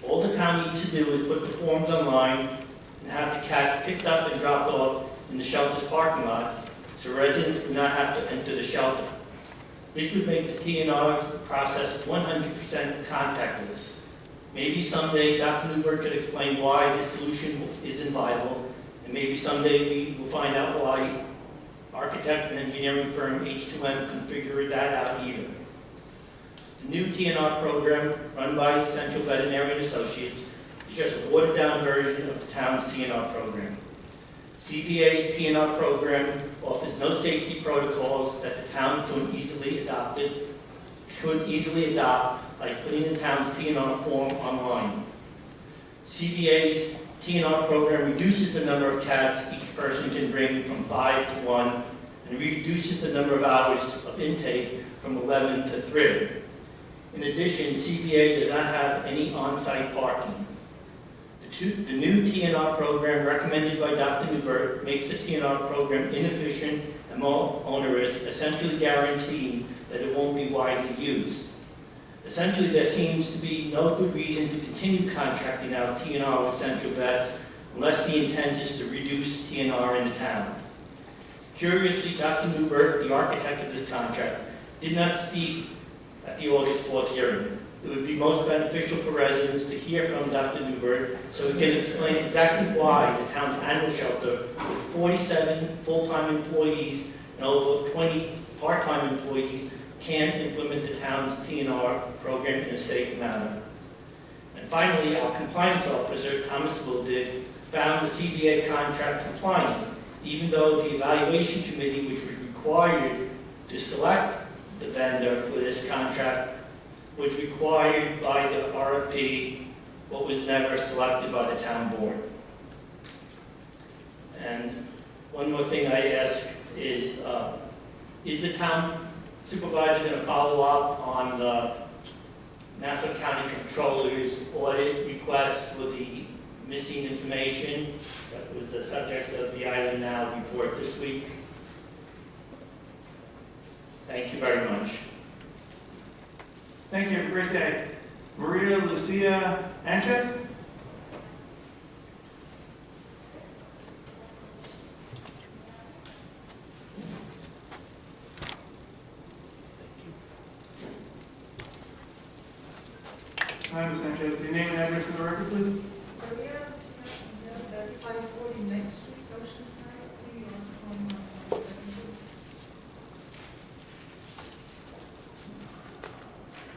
All the town needs to do is put the forms online and have the cats picked up and dropped off in the shelter's parking lot so residents do not have to enter the shelter. This would make the TNR process 100% contactless. Maybe someday Dr. Newberg could explain why this solution isn't viable, and maybe someday we will find out why architect and engineering firm H2M couldn't figure that out either. The new TNR program, run by Central Veterinary Associates, is just a watered-down version of the town's TNR program. CVA's TNR program offers no safety protocols that the town could easily adopt, like putting the town's TNR form online. CVA's TNR program reduces the number of cats each person can bring from 5 to 1, and reduces the number of hours of intake from 11 to 3. In addition, CVA does not have any on-site parking. The new TNR program recommended by Dr. Newbert makes the TNR program inefficient and more onerous, essentially guaranteeing that it won't be widely used. Essentially, there seems to be no good reason to continue contracting out TNR with Central Vets unless the intent is to reduce TNR in the town. Curiously, Dr. Newbert, the architect of this contract, did not speak at the August 4th hearing. It would be most beneficial for residents to hear from Dr. Newbert so he can explain exactly why the town's animal shelter, with 47 full-time employees and over 20 part-time employees, can't implement the town's TNR program in a safe manner. And finally, our compliance officer, Thomas Wildig, found the CVA contract compliant, even though the evaluation committee, which was required to select the vendor for this contract, was required by the RFP, but was never selected by the town board. And one more thing I ask is the town supervisor going to follow up on the Nassau County Controller's audit request for the missing information that was the subject of the Island Now report this week? Thank you very much. Thank you. Have a great day. Maria Lucia Anchez. Hi, Ms. Sanchez. Your name and address for the record, please. Maria, 3540 Next Street, Oceanside, New York.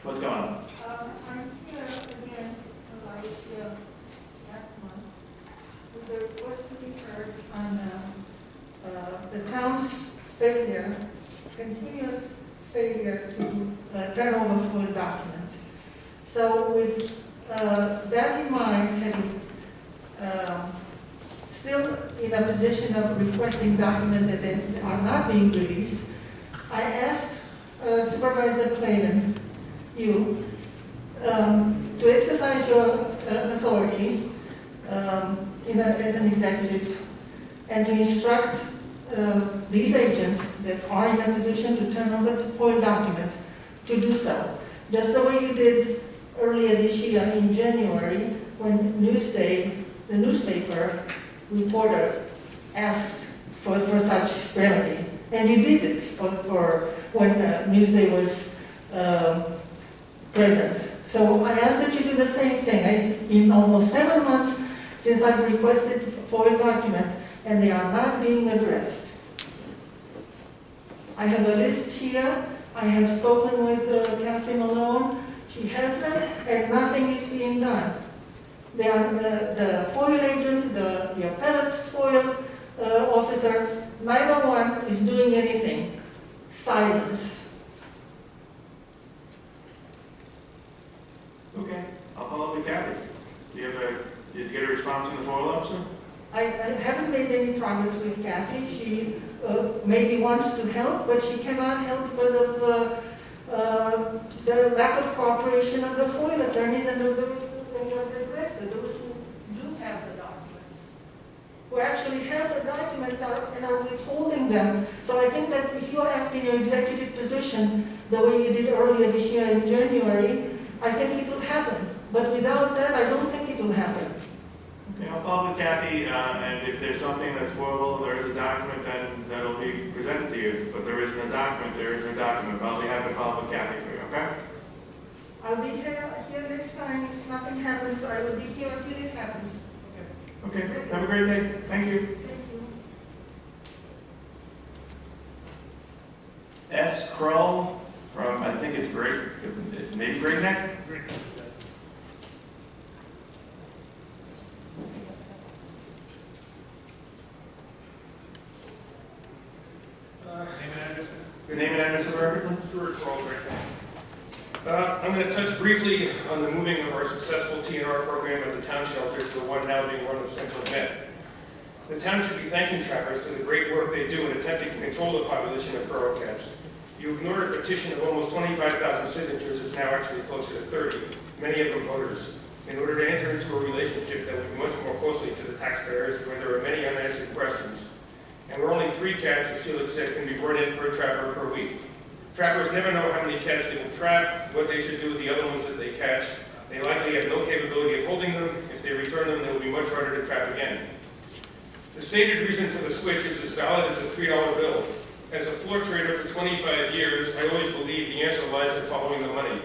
What's going on? I'm here again, because I was here last month, with the request to be heard on the town's failure, continuous failure to turn over full documents. So with that in mind, having still in a position of requesting documents that they are not being released, I asked Supervisor Clayton, you, to exercise your authority as an executive and to instruct these agents that are in a position to turn over the FOIL documents to do so. Just the way you did earlier this year in January when Newsday, the newspaper reporter, asked for such remedy. And you did it for when Newsday was present. So I ask that you do the same thing. It's been almost 7 months since I've requested FOIL documents, and they are not being addressed. I have a list here. I have spoken with Kathy Malone. She has them, and nothing is being done. They are the FOIL agent, the appellate FOIL officer, neither one is doing anything. Silence. Okay, I'll follow up with Kathy. Did you get a response from the FOIL officer? I haven't made any progress with Kathy. She maybe wants to help, but she cannot help because of the lack of cooperation of the FOIL attorneys and of the director, those who do have the documents, who actually have the documents and are withholding them. So I think that if you act in your executive position the way you did earlier this year in January, I think it will happen. But without that, I don't think it will happen. Okay, I'll follow up with Kathy, and if there's something that's foilable, there is a document, then that'll be presented to you. But there isn't a document, there isn't a document. But I'll be happy to follow up with Kathy for you, okay? I'll be here next time. If nothing happens, I will be here until it happens. Okay, have a great day. Thank you. Thank you. S. Krull from, I think it's maybe Great Neck? Your name and address for the record, please? I'm going to touch briefly on the moving of our successful TNR program at the town shelter to the one now being run at Central Met. The town should be thanking trappers for the great work they do in attempting to control the population of feral cats. You ignored a petition of almost 25,000 signatures. It's now actually closer to 30, many of them voters, in order to enter into a relationship that would be much more closely to the taxpayers, where there are many unanswered questions. And where only 3 cats, as Felix said, can be brought in per trapper per week. Trappers never know how many cats they will trap, what they should do with the other ones that they catch. They likely have no capability of holding them. If they return them, they will be much harder to trap again. The stated reason for the switch is as valid as a $3 bill. As a floor trader for 25 years, I always believed the answer lies in following the money.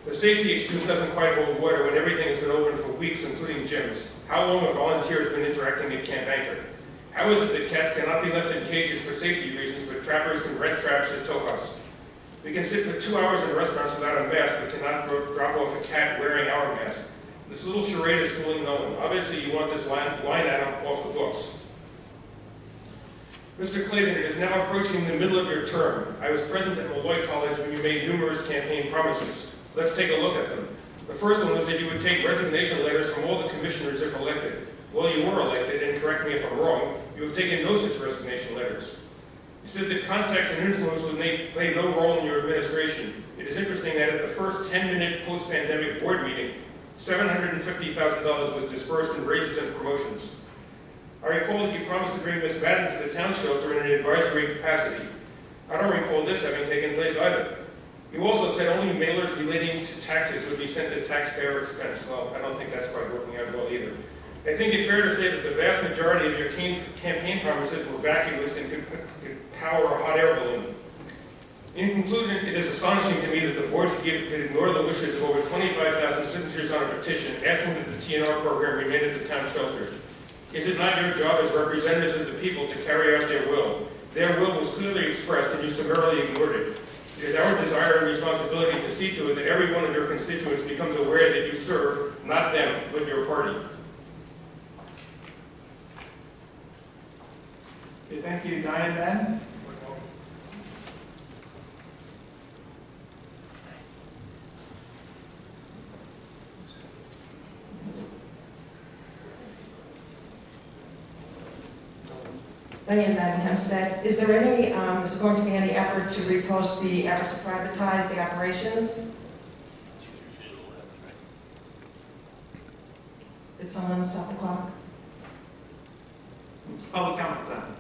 The safety excuse doesn't quite hold water when everything has been open for weeks, including gyms. How long have volunteers been interacting at Camp Anchor? How is it that cats cannot be left in cages for safety reasons, but trappers can rent traps at tow house? We can sit for 2 hours in restaurants without a mask, but cannot drop off a cat wearing our mask. This little charade is fooling no one. Obviously, you want this line item off the books. Mr. Clavin, it is now approaching the middle of your term. I was present at Malloy College when you made numerous campaign promises. Let's take a look at them. The first one was that you would take resignation letters from all the commissioners if elected. Well, you were elected, and correct me if I'm wrong, you have taken no such resignation letters. You said that contacts and influence would play no role in your administration. It is interesting that at the first 10-minute post-pandemic board meeting, $750,000 was dispersed in raises and promotions. I recall that you promised to bring Ms. Madden to the town shelter in an advisory capacity. I don't recall this having taken place either. You also said only mailers relating to taxes would be sent at taxpayer expense. Well, I don't think that's quite working out well either. I think it's fair to say that the vast majority of your campaign promises were vacuous and could power a hot air balloon. In conclusion, it is astonishing to me that the board could ignore the wishes of over 25,000 signatures on a petition asking that the TNR program remain at the town shelter. Is it not your job as representatives of the people to carry out their will? Their will was clearly expressed and you summarily ignored it. It is our desire and responsibility to see to it that every one of your constituents becomes aware that you serve, not them, but your party. Okay, thank you. Diane Madden? Diane Madden, Hempstead. Is there any, is there going to be any effort to repost the effort to privatize the operations? Did someone stop the clock? Public comment time.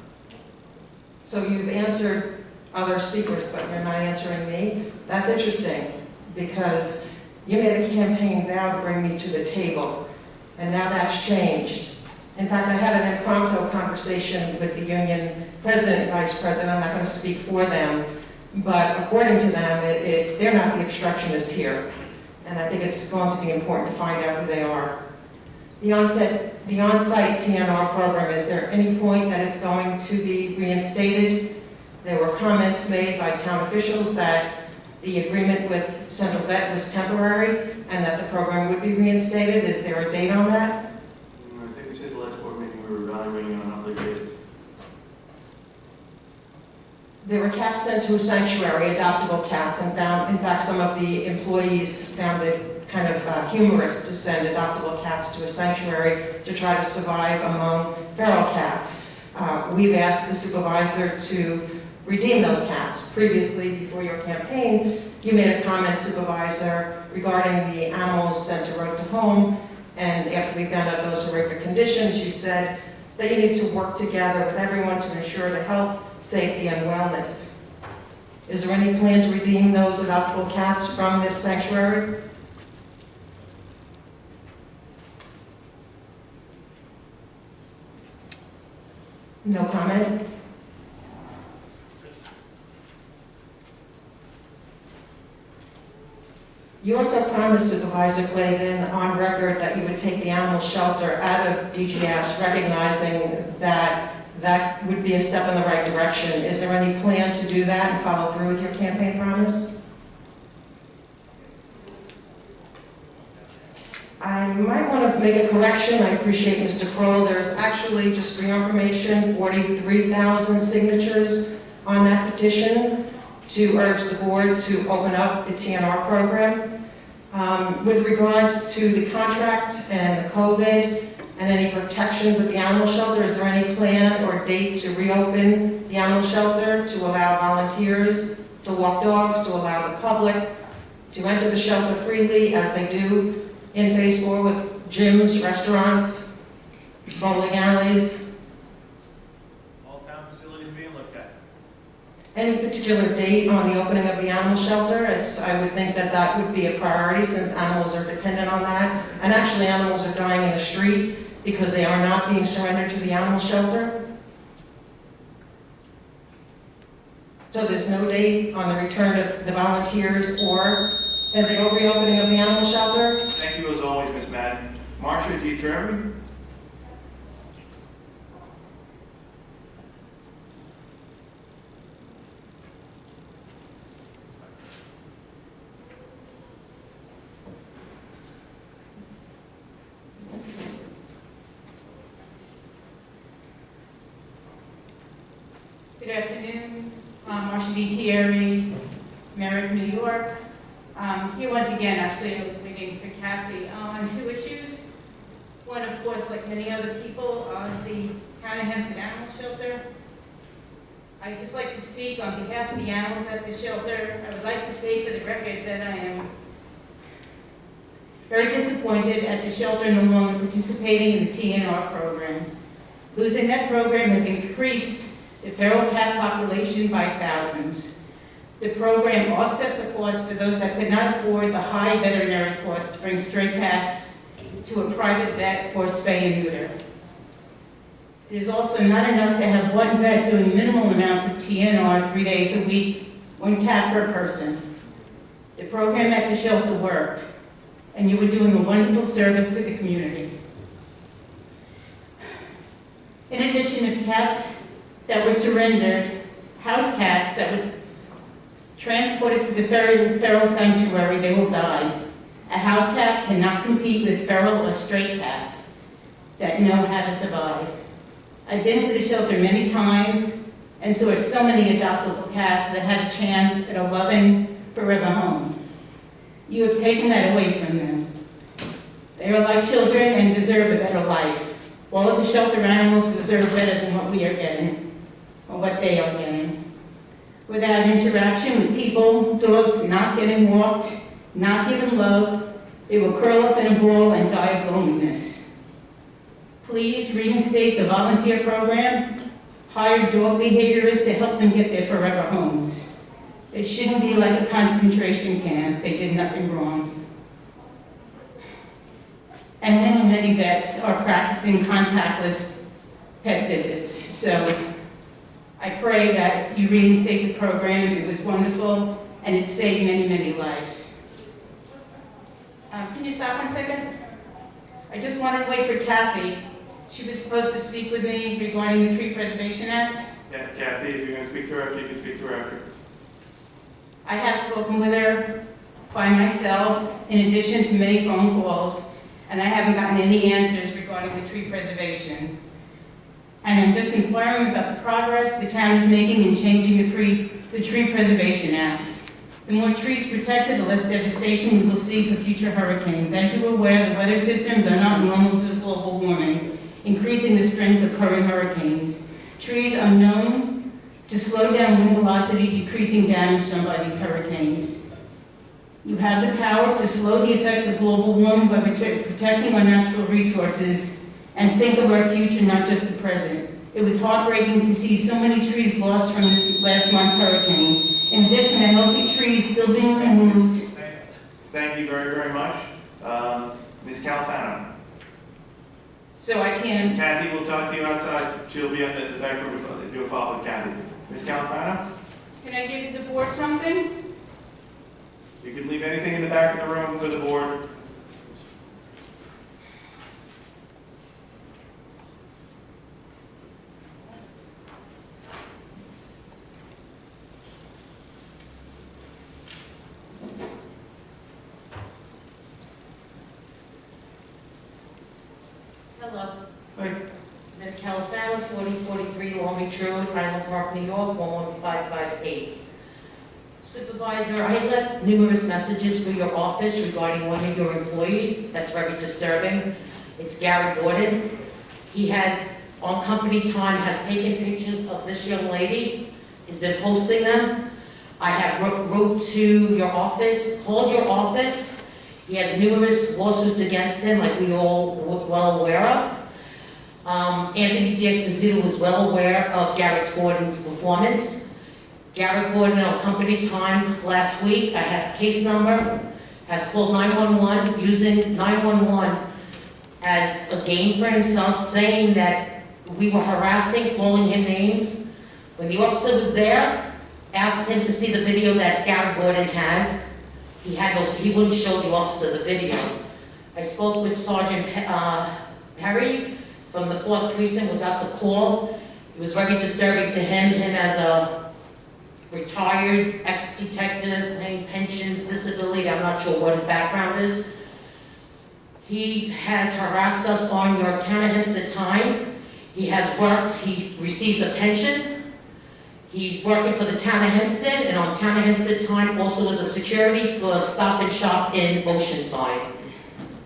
So you've answered other speakers, but you're not answering me? That's interesting, because you made a campaign vow to bring me to the table, and now that's changed. In fact, I had an impromptu conversation with the union president, vice president, I'm not going to speak for them, but according to them, they're not the obstructionists here. And I think it's going to be important to find out who they are. The on-site TNR program, is there any point that it's going to be reinstated? There were comments made by town officials that the agreement with Central Vet was temporary and that the program would be reinstated. Is there a date on that? I think we said the last board meeting we were evaluating it on a monthly basis. There were cats sent to a sanctuary, adoptable cats, and in fact, some of the employees found it kind of humorous to send adoptable cats to a sanctuary to try to survive among feral cats. We've asked the supervisor to redeem those cats. Previously, before your campaign, you made a comment, Supervisor, regarding the animals sent to Road to Home, and after we found out those horrific conditions, you said that you need to work together with everyone to ensure the health, safety, and wellness. Is there any plan to redeem those adoptable cats from this sanctuary? No comment? You also promised, Supervisor Clavin, on record that you would take the animal shelter out of DGS, recognizing that that would be a step in the right direction. Is there any plan to do that and follow through with your campaign promise? I might want to make a correction. I appreciate Mr. Kroll. There's actually, just for your information, 43,000 signatures on that petition to urge the board to open up the TNR program. With regards to the contract and the COVID and any protections at the animal shelter, is there any plan or date to reopen the animal shelter to allow volunteers to walk dogs, to allow the public to enter the shelter freely as they do in Phase 4 with gyms, restaurants, bowling alleys? All town facilities being looked at. Any particular date on the opening of the animal shelter? I would think that that would be a priority since animals are dependent on that. And actually animals are dying in the street because they are not being surrendered to the animal shelter. So there's no date on the return of the volunteers or the reopening of the animal shelter? Thank you as always, Ms. Madden. Marcia D. Trevi. Good afternoon. Marcia D. Thierry, Merrick, New York. Here once again, actually, I was waiting for Kathy on two issues. One, of course, like many other people, is the Town of Hempstead Animal Shelter. I'd just like to speak on behalf of the animals at the shelter. I would like to say for the record that I am very disappointed at the shelter no longer participating in the TNR program. Losing that program has increased the feral cat population by thousands. The program offset the cost for those that could not afford the high veterinary cost to bring stray cats to a private vet for spay and neuter. It is also not enough to have one vet doing minimal amounts of TNR 3 days a week, one cat per person. The program at the shelter worked, and you were doing a wonderful service to the community. In addition, if cats that were surrendered, house cats that were transported to the feral sanctuary, they will die. A house cat cannot compete with feral or stray cats that know how to survive. I've been to the shelter many times and saw so many adoptable cats that had a chance at a loving, forever home. You have taken that away from them. They are like children and deserve a better life. All of the shelter animals deserve better than what we are getting, or what they are getting. Without interaction with people, dogs not getting walked, not given love, they will curl up in a ball and die of loneliness. Please reinstate the volunteer program, hire dog behaviorists to help them get their forever homes. It shouldn't be like a concentration camp. They did nothing wrong. And many vets are practicing contactless pet visits. So I pray that you reinstate the program. It was wonderful, and it saved many, many lives. Can you stop 1 second? I just wanted to wait for Kathy. She was supposed to speak with me regarding the Tree Preservation Act. Yeah, Kathy, if you're going to speak to her after, you can speak to her after. I have spoken with her by myself, in addition to many phone calls, and I haven't gotten any answers regarding the tree preservation. And I'm just inquiring about the progress the town is making in changing the Tree Preservation Act. The more trees protected, the less devastation we will see for future hurricanes. As you are aware, the weather systems are not normal due to global warming, increasing the strength of current hurricanes. Trees are known to slow down wind velocity, decreasing damage done by these hurricanes. You have the power to slow the effects of global warming by protecting our natural resources and think of our future, not just the present. It was heartbreaking to see so many trees lost from this last month's hurricane. In addition to healthy trees still being removed. Thank you very, very much. Ms. Califano. So I can... Kathy will talk to you outside. She'll be in the back room to do a follow-up with Kathy. Ms. Califano? Can I give the board something? You can leave anything in the back of the room for the board. Hello. Hi. I'm at Califano, 4043 Long Beach Road, Highland Park, New York, 11558. Supervisor, I left numerous messages for your office regarding one of your employees. That's very disturbing. It's Gary Gordon. He has, on company time, has taken pictures of this young lady. He's been posting them. I have wrote to your office, called your office. He has numerous lawsuits against him, like we all were well aware of. Anthony D'Exposito was well aware of Garrett Gordon's performance. Garrett Gordon on company time last week, I have case number, has called 911, using 911 as a game for himself, saying that we were harassing, calling him names. When the officer was there, asked him to see the video that Garrett Gordon has. He wouldn't show the officer the video. I spoke with Sergeant Perry from the 4th Precinct without the call. It was very disturbing to him as a retired ex-detective, paying pensions, disability, I'm not sure what his background is. He has harassed us on your Town of Hempstead time. He has worked, he receives a pension. He's working for the Town of Hempstead, and on Town of Hempstead time also as a security for Stop and Shop in Oceanside.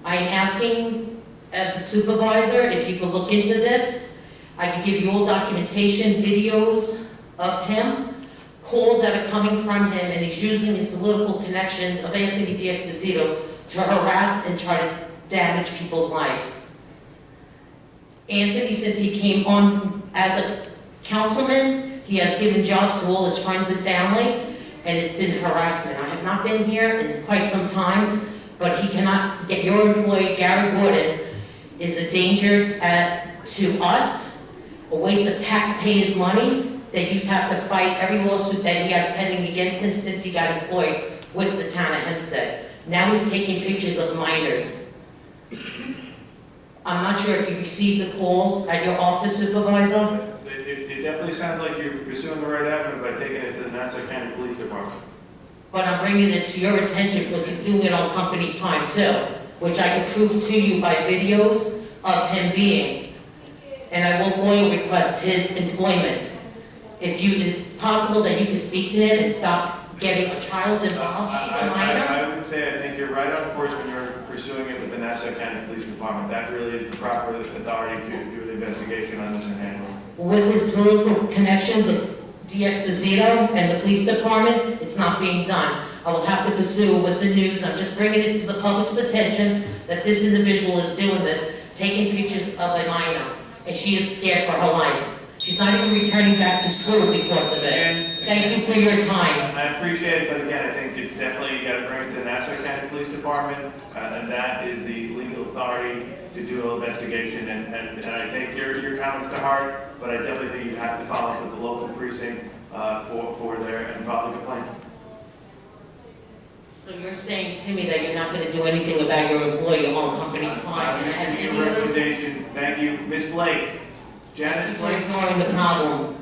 I am asking, as a supervisor, if you could look into this. I can give you all documentation, videos of him, calls that are coming from him, and he's using his political connections of Anthony D'Exposito to harass and try to damage people's lives. Anthony, since he came on as a councilman, he has given jobs to all his friends and family, and it's been harassment. I have not been here in quite some time, but he cannot get your employee, Gary Gordon, is a danger to us, a waste of taxpayers' money. They used to have to fight every lawsuit that he has pending against him since he got employed with the Town of Hempstead. Now he's taking pictures of minors. I'm not sure if you received the calls at your office, Supervisor. It definitely sounds like you're pursuing the right avenue by taking it to the Nassau County Police Department. But I'm bringing it to your attention because he's doing it on company time too, which I can prove to you by videos of him being. And I will FOIA request his employment. If it's possible that you can speak to him and stop getting a child involved, she's a minor. I would say I think you're right on course when you're pursuing it with the Nassau County Police Department. That really is the proper authority to do an investigation on this and handle it. With his political connection with D'Exposito and the police department, it's not being done. I will have to pursue with the news. I'm just bringing it to the public's attention that this individual is doing this, taking pictures of a minor, and she is scared for her life. She's not even returning back to school because of it. Thank you for your time. I appreciate it, but again, I think it's definitely, you got to bring it to the Nassau County Police Department, and that is the legal authority to do an investigation. And I take your comments to heart. but I definitely think you have to follow up with the local precinct for there and file the complaint. So you're saying to me that you're not going to do anything about your employee-owned company fine? I'm just giving you a recommendation. Thank you. Ms. Blake. Janice You're Blake. ignoring the problem.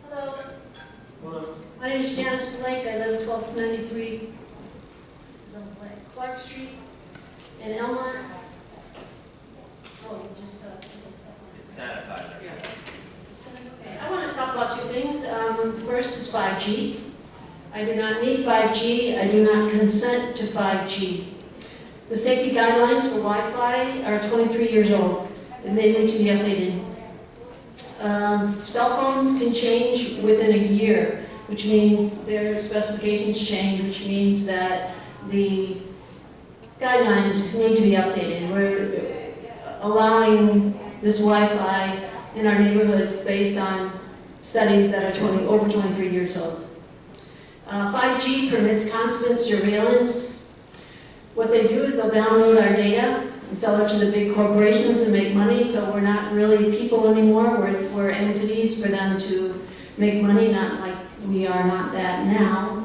Hello, Hello. my name is Janice Blake. I live at 1293 this is on Clark Street in Elmont. Oh, you just put this up. Sanitizer. Okay, I want to talk about two things. First is 5G. I do not need 5G. I do not consent to 5G. The safety guidelines for Wi-Fi are 23 years old, and they need to be updated. Cell phones can change within a year, which means their specifications change, which means that the guidelines need to be updated. We're allowing this Wi-Fi in our neighborhoods based on studies that are over 23 years old. 5G permits constant surveillance. What they do is they'll download our data and sell it to the big corporations and make money, so we're not really people anymore, we're entities for them to make money, not like we are not that now.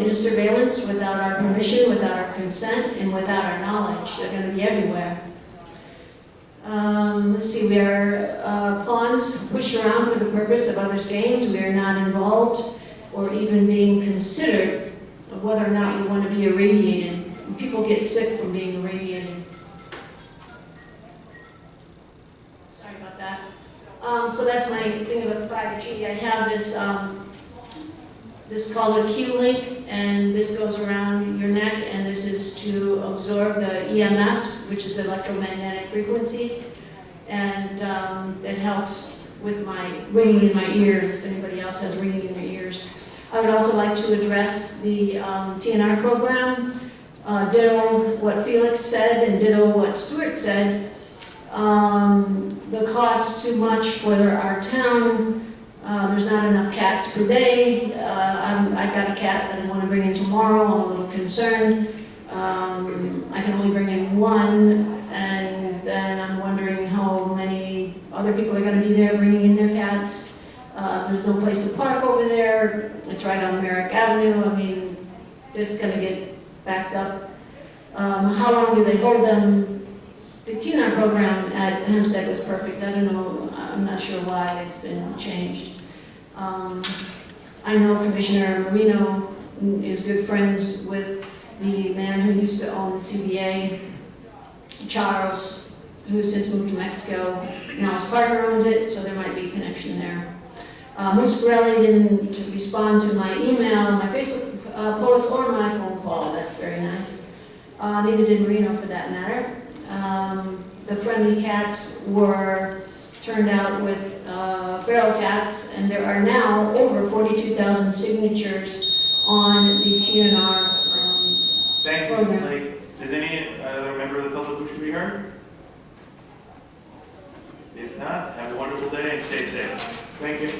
It is surveillance without our permission, without our consent, and without our knowledge. They're going to be everywhere. Let's see, we are pawns pushed around for the purpose of others' gains. We are not involved or even being considered of whether or not we want to be irradiated. People get sick from being irradiated. Sorry about that. So that's my thing about 5G. I have this, this is called a Q-link, and this goes around your neck, and this is to absorb the EMFs, which is electromagnetic frequencies, and it helps with my ringing in my ears, if anybody else has ringing in their ears. I would also like to address the TNR program. Ditto what Felix said and ditto what Stuart said. The cost too much for our town. There's not enough cats per day. I've got a cat that I want to bring in tomorrow. I'm a little concerned. I can only bring in one, and then I'm wondering how many other people are going to be there bringing in their cats. There's no place to park over there. It's right on Merrick Avenue. I mean, it's going to get backed up. How long do they hold them? The TNR program at Hempstead was perfect. I don't know, I'm not sure why it's been changed. I know Commissioner Marino is good friends with the man who used to own the CBA, Charles, who has since moved to Mexico. Now his partner owns it, so there might be a connection there. Ms. Borelli didn't respond to my email, my Facebook post, or my phone call. That's very nice. Neither did Marino, for that matter. The friendly cats were turned out with feral cats, and there are now over 42,000 signatures on the TNR Thank you, program. Mr. Blake. Does any other member of the public wish to be heard? If not, have a wonderful day and stay safe. Thank you.